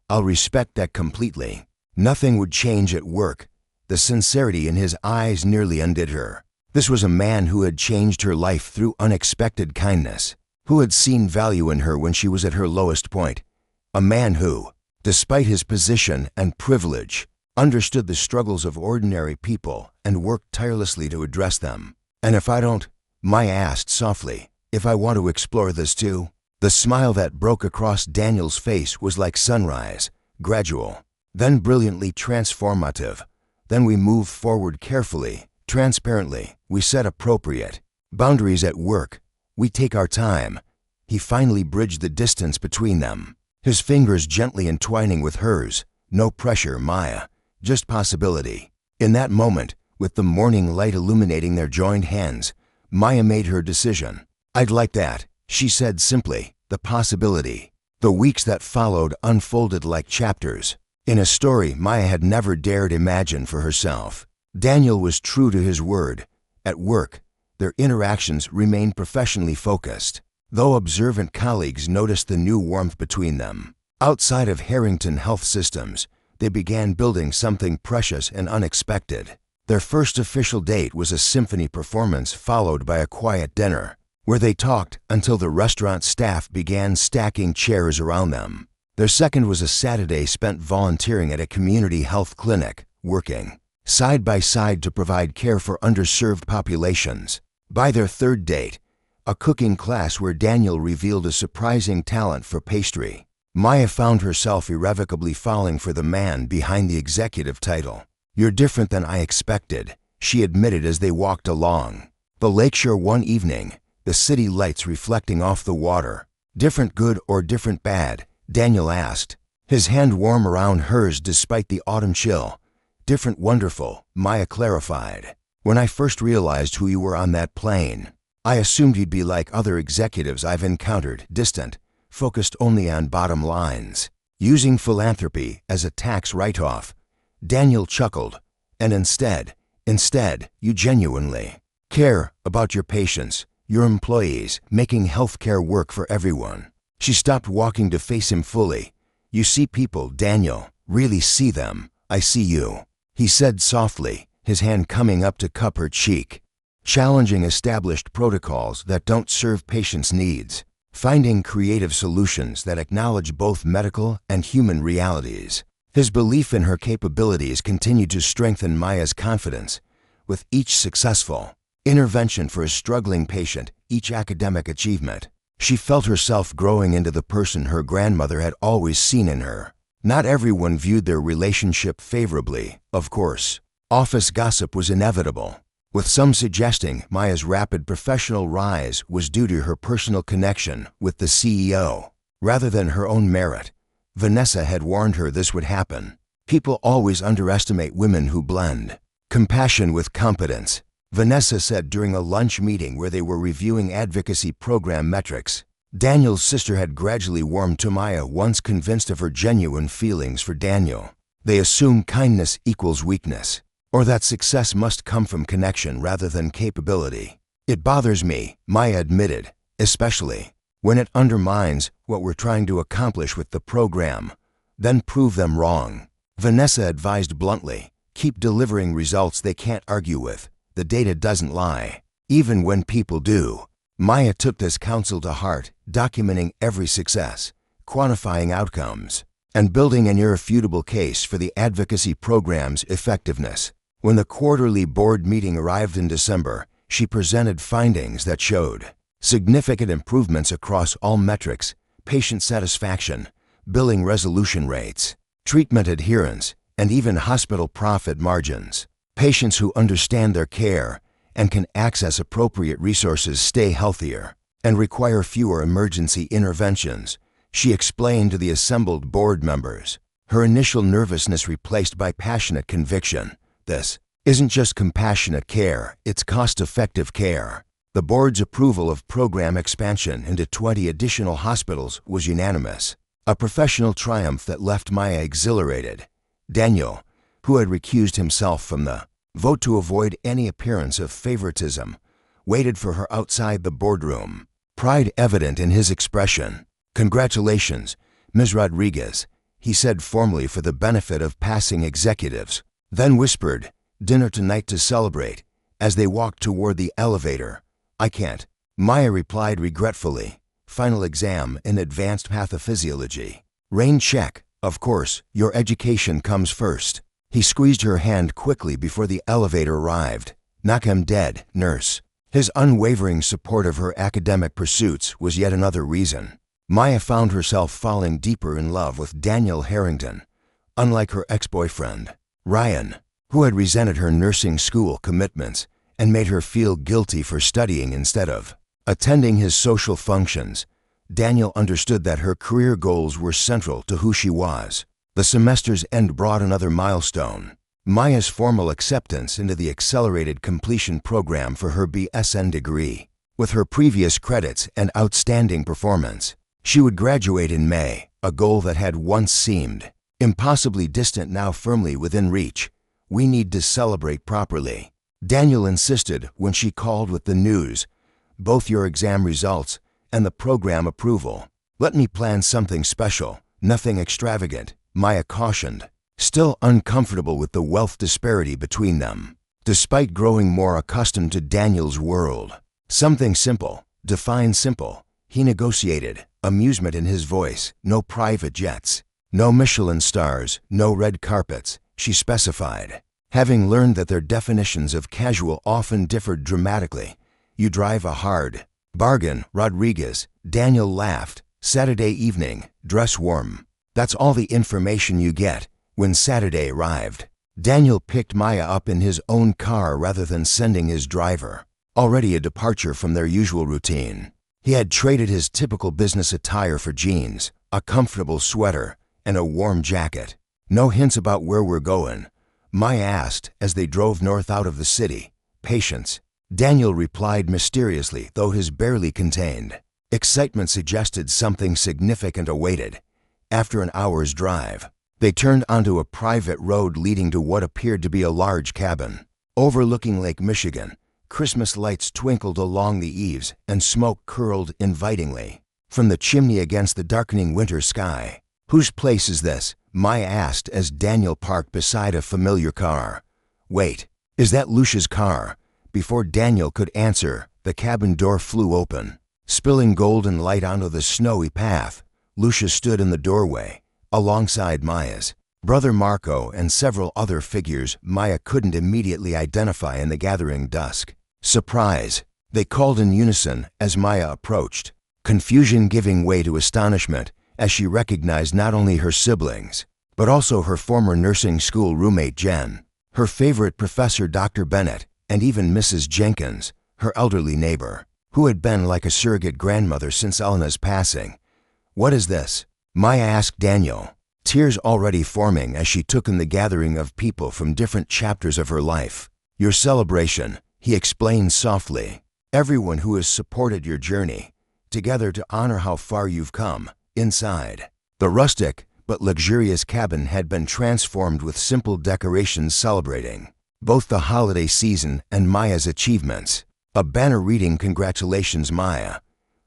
I'll respect that completely. Nothing would change at work. The sincerity in his eyes nearly undid her. This was a man who had changed her life through unexpected kindness, who had seen value in her when she was at her lowest point. A man who, despite his position and privilege, understood the struggles of ordinary people and worked tirelessly to address them. And if I don't, Maya asked softly, if I want to explore this too? The smile that broke across Daniel's face was like sunrise, gradual, then brilliantly transformative. Then we moved forward carefully, transparently. We set appropriate boundaries at work. We take our time. He finally bridged the distance between them, his fingers gently entwining with hers. No pressure, Maya, just possibility. In that moment, with the morning light illuminating their joined hands, Maya made her decision. I'd like that, she said simply, the possibility. The weeks that followed unfolded like chapters in a story Maya had never dared imagine for herself. Daniel was true to his word. At work, their interactions remained professionally focused, though observant colleagues noticed the new warmth between them. Outside of Harrington Health Systems, they began building something precious and unexpected. Their first official date was a symphony performance followed by a quiet dinner, where they talked until the restaurant staff began stacking chairs around them. Their second was a Saturday spent volunteering at a community health clinic, working side by side to provide care for underserved populations. By their third date, a cooking class where Daniel revealed a surprising talent for pastry, Maya found herself irrevocably falling for the man behind the executive title. "You're different than I expected," she admitted as they walked along the lakeshore one evening, the city lights reflecting off the water. "Different good or different bad?" Daniel asked, his hand warm around hers despite the autumn chill. "Different wonderful," Maya clarified. "When I first realized who you were on that plane, I assumed you'd be like other executives I've encountered, distant, focused only on bottom lines, using philanthropy as a tax write-off." Daniel chuckled. "And instead, you genuinely care about your patients, your employees, making healthcare work for everyone." She stopped walking to face him fully. "You see people, Daniel, really see them. I see you," he said softly, his hand coming up to cup her cheek. "Challenging established protocols that don't serve patients' needs, finding creative solutions that acknowledge both medical and human realities." His belief in her capabilities continued to strengthen Maya's confidence. With each successful intervention for a struggling patient, each academic achievement, she felt herself growing into the person her grandmother had always seen in her. Not everyone viewed their relationship favorably, of course. Office gossip was inevitable, with some suggesting Maya's rapid professional rise was due to her personal connection with the CEO, rather than her own merit. Vanessa had warned her this would happen. People always underestimate women who blend compassion with competence, Vanessa said during a lunch meeting where they were reviewing advocacy program metrics. Daniel's sister had gradually warmed to Maya once convinced of her genuine feelings for Daniel. They assume kindness equals weakness, or that success must come from connection rather than capability. "It bothers me," Maya admitted, "especially when it undermines what we're trying to accomplish with the program. Then prove them wrong." Vanessa advised bluntly, "Keep delivering results they can't argue with. The data doesn't lie, even when people do." Maya took this counsel to heart, documenting every success, quantifying outcomes, and building an irrefutable case for the advocacy program's effectiveness. When the quarterly board meeting arrived in December, she presented findings that showed significant improvements across all metrics: patient satisfaction, billing resolution rates, treatment adherence, and even hospital profit margins. Patients who understand their care and can access appropriate resources stay healthier and require fewer emergency interventions, she explained to the assembled board members, her initial nervousness replaced by passionate conviction. "This isn't just compassionate care, it's cost-effective care." The board's approval of program expansion into 20 additional hospitals was unanimous, a professional triumph that left Maya exhilarated. Daniel, who had recused himself from the vote to avoid any appearance of favoritism, waited for her outside the boardroom, pride evident in his expression. "Congratulations, Ms. Rodriguez," he said formally for the benefit of passing executives, then whispered, "Dinner tonight to celebrate," as they walked toward the elevator. "I can't," Maya replied regretfully. "Final exam in advanced pathophysiology." "Rain check. Of course, your education comes first." He squeezed her hand quickly before the elevator arrived. "Knock him dead, nurse." His unwavering support of her academic pursuits was yet another reason. Maya found herself falling deeper in love with Daniel Harrington. Unlike her ex-boyfriend, Ryan, who had resented her nursing school commitments and made her feel guilty for studying instead of attending his social functions, Daniel understood that her career goals were central to who she was. The semester's end brought another milestone: Maya's formal acceptance into the accelerated completion program for her BSN degree. With her previous credits and outstanding performance, she would graduate in May, a goal that had once seemed impossibly distant now firmly within reach. "We need to celebrate properly," Daniel insisted when she called with the news, both your exam results and the program approval. Let me plan something special, nothing extravagant, Maya cautioned, still uncomfortable with the wealth disparity between them. Despite growing more accustomed to Daniel's world, something simple, define simple, he negotiated, amusement in his voice, no private jets, no Michelin stars, no red carpets, she specified. Having learned that their definitions of casual often differed dramatically, you drive a hard bargain, Rodriguez. Daniel laughed. Saturday evening, dress warm. That's all the information you get. When Saturday arrived, Daniel picked Maya up in his own car rather than sending his driver, already a departure from their usual routine. He had traded his typical business attire for jeans, a comfortable sweater, and a warm jacket. No hints about where we're going, Maya asked as they drove north out of the city. Patience. Daniel replied mysteriously, though his barely contained excitement suggested something significant awaited. After an hour's drive, they turned onto a private road leading to what appeared to be a large cabin. Overlooking Lake Michigan, Christmas lights twinkled along the eaves and smoke curled invitingly from the chimney against the darkening winter sky. Whose place is this? Maya asked as Daniel parked beside a familiar car. Wait, is that Lucia's car? Before Daniel could answer, the cabin door flew open, spilling golden light onto the snowy path. Lucia stood in the doorway, alongside Maya's brother Marco and several other figures Maya couldn't immediately identify in the gathering dusk. Surprise, they called in unison as Maya approached, confusion giving way to astonishment as she recognized not only her siblings, but also her former nursing school roommate Jen, her favorite professor Dr. Bennett, and even Mrs. Jenkins, her elderly neighbor, who had been like a surrogate grandmother since Elena's passing. What is this? Maya asked Daniel, tears already forming as she took in the gathering of people from different chapters of her life. Your celebration, he explained softly. Everyone who has supported your journey, together to honor how far you've come. Inside, the rustic but luxurious cabin had been transformed with simple decorations celebrating both the holiday season and Maya's achievements. A banner reading "Congratulations, Maya"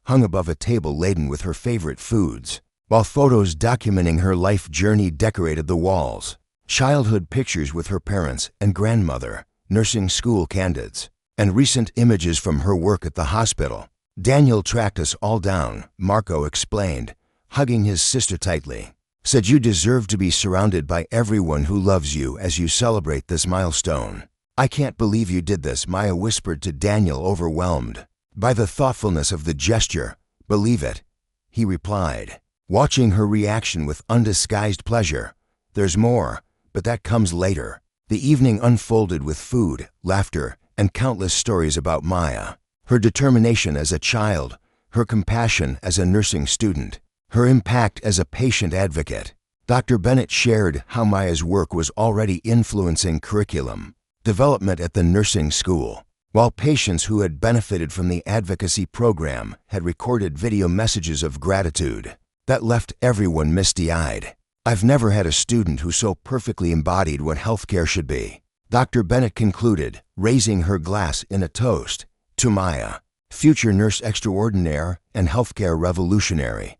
hung above a table laden with her favorite foods, while photos documenting her life journey decorated the walls. Childhood pictures with her parents and grandmother, nursing school candidates, and recent images from her work at the hospital. Daniel tracked us all down, Marco explained, hugging his sister tightly. Said you deserve to be surrounded by everyone who loves you as you celebrate this milestone. I can't believe you did this, Maya whispered to Daniel, overwhelmed by the thoughtfulness of the gesture. Believe it, he replied, watching her reaction with undisguised pleasure. There's more, but that comes later. The evening unfolded with food, laughter, and countless stories about Maya, her determination as a child, her compassion as a nursing student, her impact as a patient advocate. Dr. Bennett shared how Maya's work was already influencing curriculum development at the nursing school, while patients who had benefited from the advocacy program had recorded video messages of gratitude that left everyone misty-eyed. I've never had a student who so perfectly embodied what healthcare should be, Dr. Bennett concluded, raising her glass in a toast to Maya, future nurse extraordinaire and healthcare revolutionary.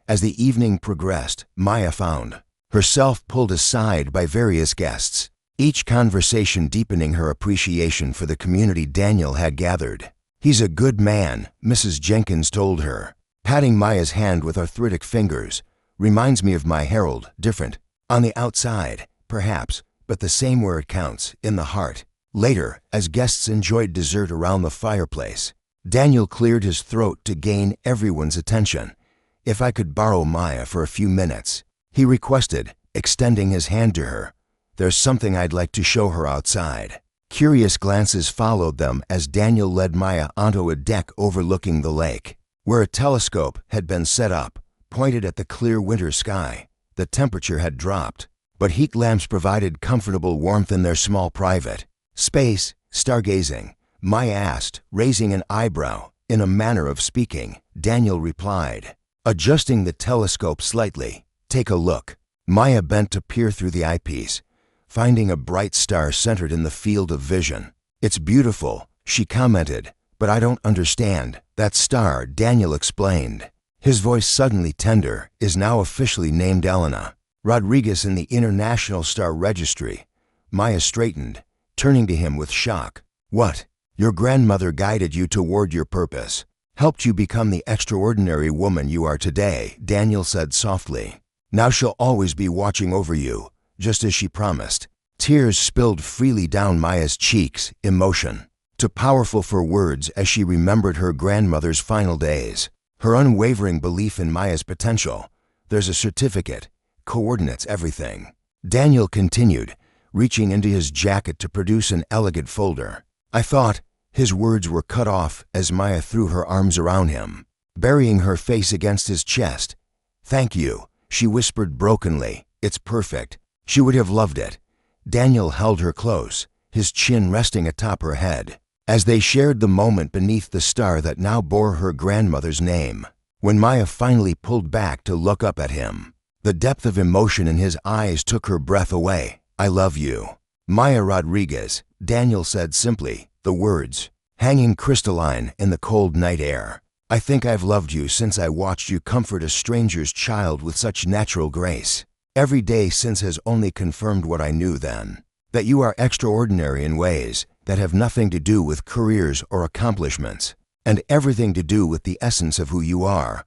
As the evening progressed, Maya found herself pulled aside by various guests, each conversation deepening her appreciation for the community Daniel had gathered. He's a good man, Mrs. Jenkins told her, patting Maya's hand with arthritic fingers. Reminds me of my Harold, different. On the outside, perhaps, but the same where it counts, in the heart. Later, as guests enjoyed dessert around the fireplace, Daniel cleared his throat to gain everyone's attention. If I could borrow Maya for a few minutes, he requested, extending his hand to her. There's something I'd like to show her outside. Curious glances followed them as Daniel led Maya onto a deck overlooking the lake, where a telescope had been set up, pointed at the clear winter sky. The temperature had dropped, but heat lamps provided comfortable warmth in their small private space. Stargazing, Maya asked, raising an eyebrow. In a manner of speaking, Daniel replied, adjusting the telescope slightly. Take a look. Maya bent to peer through the eyepiece, finding a bright star centered in the field of vision. "It's beautiful," she commented, "but I don't understand. That star," Daniel explained. His voice suddenly tender, "is now officially named Elena Rodriguez in the International Star Registry." Maya straightened, turning to him with shock. "What? Your grandmother guided you toward your purpose, helped you become the extraordinary woman you are today," Daniel said softly. "Now she'll always be watching over you, just as she promised." Tears spilled freely down Maya's cheeks, emotion too powerful for words as she remembered her grandmother's final days, her unwavering belief in Maya's potential. "There's a certificate, coordinates, everything." Daniel continued, reaching into his jacket to produce an elegant folder. "I thought—" His words were cut off as Maya threw her arms around him, burying her face against his chest. "Thank you," she whispered brokenly. "It's perfect. She would have loved it." Daniel held her close, his chin resting atop her head, as they shared the moment beneath the star that now bore her grandmother's name. When Maya finally pulled back to look up at him, the depth of emotion in his eyes took her breath away. "I love you, Maya Rodriguez," Daniel said simply, the words hanging crystalline in the cold night air. "I think I've loved you since I watched you comfort a stranger's child with such natural grace. Every day since has only confirmed what I knew then, that you are extraordinary in ways that have nothing to do with careers or accomplishments, and everything to do with the essence of who you are."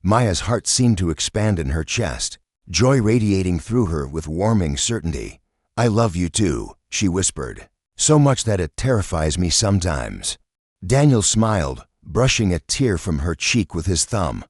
Maya's heart seemed to expand in her chest, joy radiating through her with warming certainty. "I love you too," she whispered, "so much that it terrifies me sometimes." Daniel smiled, brushing a tear from her cheek with his thumb.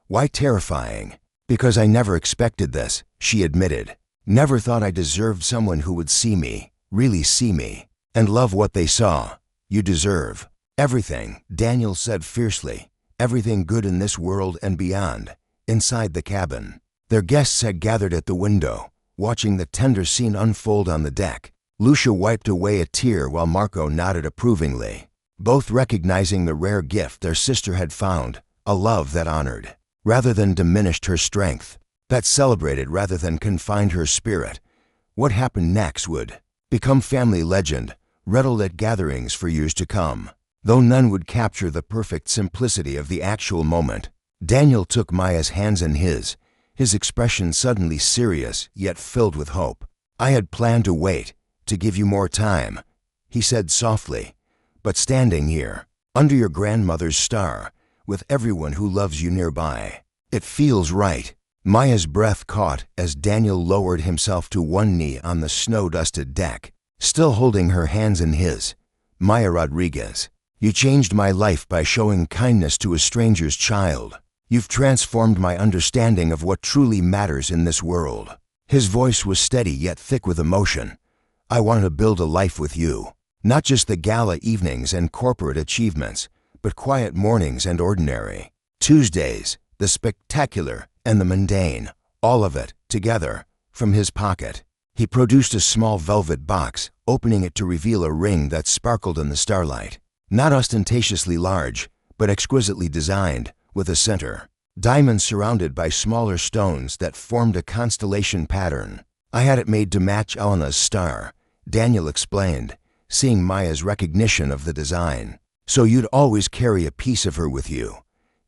"Why terrifying?" "Because I never expected this," she admitted. "Never thought I deserved someone who would see me, really see me, and love what they saw." "You deserve everything," Daniel said fiercely. "Everything good in this world and beyond." Inside the cabin, their guests had gathered at the window, watching the tender scene unfold on the deck. Lucia wiped away a tear while Marco nodded approvingly, both recognizing the rare gift their sister had found, a love that honored rather than diminished her strength, that celebrated rather than confined her spirit. What happened next would become family legend, riddled at gatherings for years to come, though none would capture the perfect simplicity of the actual moment. Daniel took Maya's hands in his expression suddenly serious yet filled with hope. "I had planned to wait, to give you more time," he said softly, "but standing here, under your grandmother's star, with everyone who loves you nearby, it feels right." Maya's breath caught as Daniel lowered himself to one knee on the snow-dusted deck, still holding her hands in his. "Maya Rodriguez, you changed my life by showing kindness to a stranger's child. You've transformed my understanding of what truly matters in this world." His voice was steady yet thick with emotion. "I want to build a life with you, not just the gala evenings and corporate achievements, but quiet mornings and ordinary Tuesdays, the spectacular and the mundane, all of it, together." From his pocket, he produced a small velvet box, opening it to reveal a ring that sparkled in the starlight. Not ostentatiously large, but exquisitely designed, with a center diamond surrounded by smaller stones that formed a constellation pattern. "I had it made to match Elena's star," Daniel explained, seeing Maya's recognition of the design. "So you'd always carry a piece of her with you."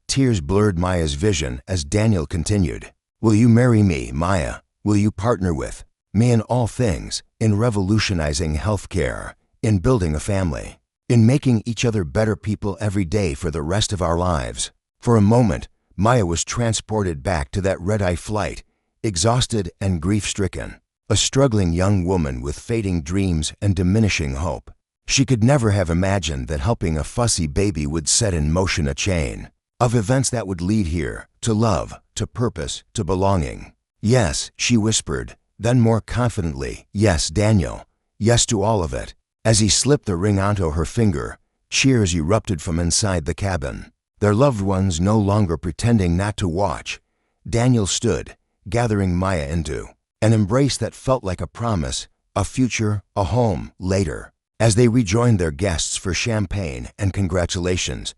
Tears blurred Maya's vision as Daniel continued. "Will you marry me, Maya? Will you partner with me in all things, in revolutionizing healthcare, in building a family, in making each other better people every day for the rest of our lives?" For a moment, Maya was transported back to that red-eye flight, exhausted and grief-stricken, a struggling young woman with fading dreams and diminishing hope. She could never have imagined that helping a fussy baby would set in motion a chain of events that would lead here, to love, to purpose, to belonging. "Yes," she whispered, then more confidently, "Yes, Daniel. Yes to all of it." As he slipped the ring onto her finger, cheers erupted from inside the cabin, their loved ones no longer pretending not to watch. Daniel stood, gathering Maya into an embrace that felt like a promise, a future, a home, later. As they rejoined their guests for champagne and congratulations,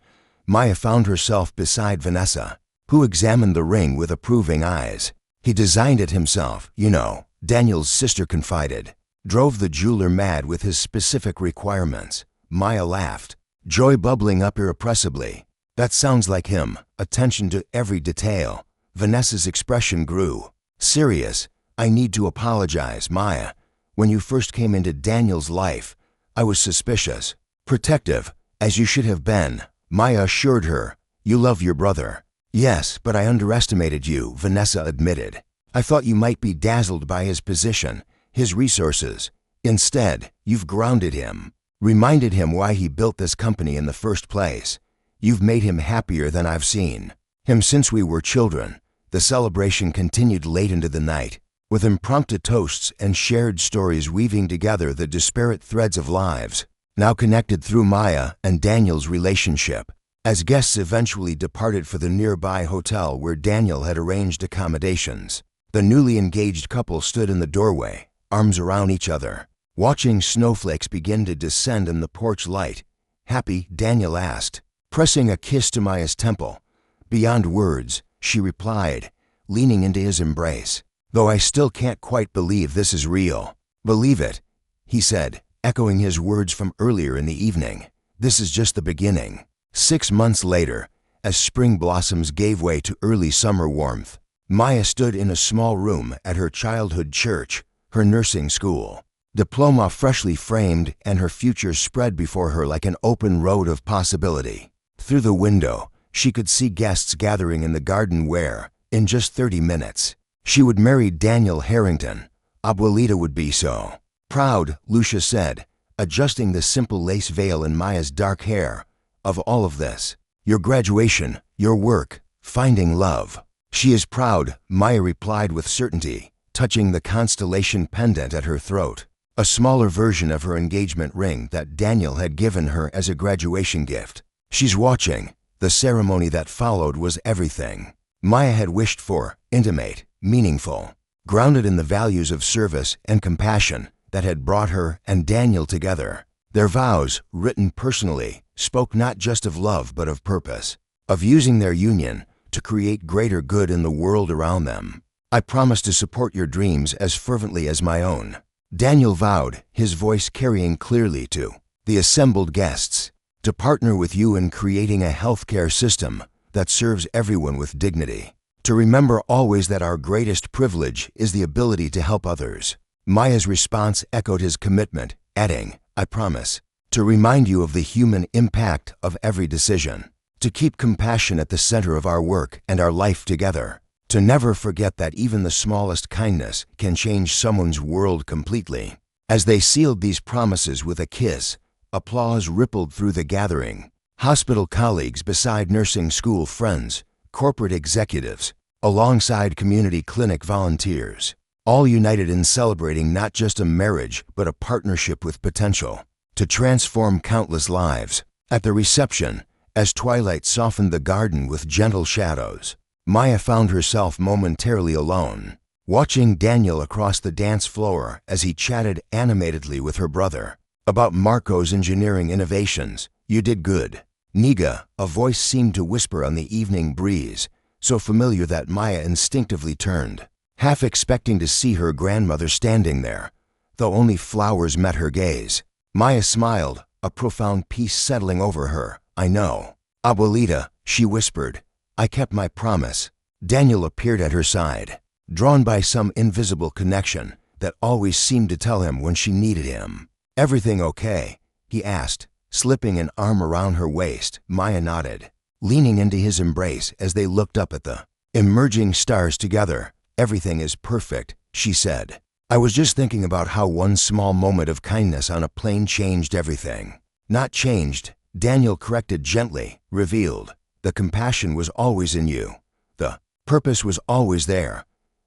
Maya found herself beside Vanessa, who examined the ring with approving eyes. "He designed it himself, you know," Daniel's sister confided. "Drove the jeweler mad with his specific requirements, Maya laughed, joy bubbling up irrepressibly. That sounds like him, attention to every detail. Vanessa's expression grew. Serious. I need to apologize, Maya. When you first came into Daniel's life, I was suspicious. Protective, as you should have been, Maya assured her. You love your brother. Yes, but I underestimated you, Vanessa admitted. I thought you might be dazzled by his position, his resources. Instead, you've grounded him, reminded him why he built this company in the first place. You've made him happier than I've seen him since we were children. The celebration continued late into the night, with impromptu toasts and shared stories weaving together the disparate threads of lives, now connected through Maya and Daniel's relationship. As guests eventually departed for the nearby hotel where Daniel had arranged accommodations, the newly engaged couple stood in the doorway, arms around each other, watching snowflakes begin to descend in the porch light. Happy, Daniel asked, pressing a kiss to Maya's temple. Beyond words, she replied, leaning into his embrace. Though I still can't quite believe this is real. Believe it, he said, echoing his words from earlier in the evening. This is just the beginning. 6 months later, as spring blossoms gave way to early summer warmth, Maya stood in a small room at her childhood church, her nursing school. Diploma freshly framed and her future spread before her like an open road of possibility. Through the window, she could see guests gathering in the garden where, in just 30 minutes, she would marry Daniel Harrington. Abuelita would be so proud, Lucia said, adjusting the simple lace veil in Maya's dark hair. Of all of this, your graduation, your work, finding love. She is proud, Maya replied with certainty, touching the constellation pendant at her throat, a smaller version of her engagement ring that Daniel had given her as a graduation gift. She's watching. The ceremony that followed was everything Maya had wished for, intimate, meaningful, grounded in the values of service and compassion that had brought her and Daniel together. Their vows, written personally, spoke not just of love but of purpose, of using their union to create greater good in the world around them. I promise to support your dreams as fervently as my own, Daniel vowed, his voice carrying clearly to the assembled guests, to partner with you in creating a healthcare system that serves everyone with dignity, to remember always that our greatest privilege is the ability to help others. Maya's response echoed his commitment, adding, I promise, to remind you of the human impact of every decision, to keep compassion at the center of our work and our life together, to never forget that even the smallest kindness can change someone's world completely. As they sealed these promises with a kiss, applause rippled through the gathering. Hospital colleagues beside nursing school friends, corporate executives, alongside community clinic volunteers, all united in celebrating not just a marriage but a partnership with potential to transform countless lives. At the reception, as twilight softened the garden with gentle shadows, Maya found herself momentarily alone, watching Daniel across the dance floor as he chatted animatedly with her brother about Marco's engineering innovations. You did good, Niga, a voice seemed to whisper on the evening breeze, so familiar that Maya instinctively turned, half expecting to see her grandmother standing there, though only flowers met her gaze. Maya smiled, a profound peace settling over her. I know. Abuelita, she whispered. I kept my promise. Daniel appeared at her side, drawn by some invisible connection that always seemed to tell him when she needed him. Everything okay? He asked, slipping an arm around her waist. Maya nodded, leaning into his embrace as they looked up at the emerging stars together. Everything is perfect, she said. I was just thinking about how one small moment of kindness on a plane changed everything. Not changed, Daniel corrected gently, revealed. The compassion was always in you. The purpose was always there.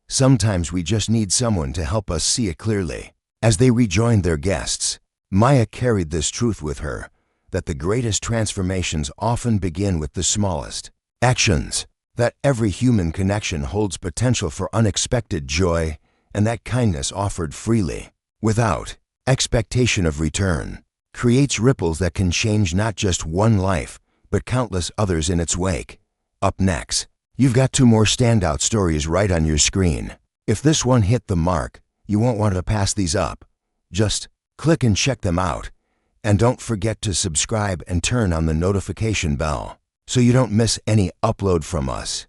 Sometimes we just need someone to help us see it clearly. As they rejoined their guests, Maya carried this truth with her, that the greatest transformations often begin with the smallest actions, that every human connection holds potential for unexpected joy, and that kindness offered freely, without expectation of return, creates ripples that can change not just one life, but countless others in its wake. Up next, you've got 2 more standout stories right on your screen. If this one hit the mark, you won't want to pass these up. Just click and check them out. And don't forget to subscribe and turn on the notification bell so you don't miss any upload from us.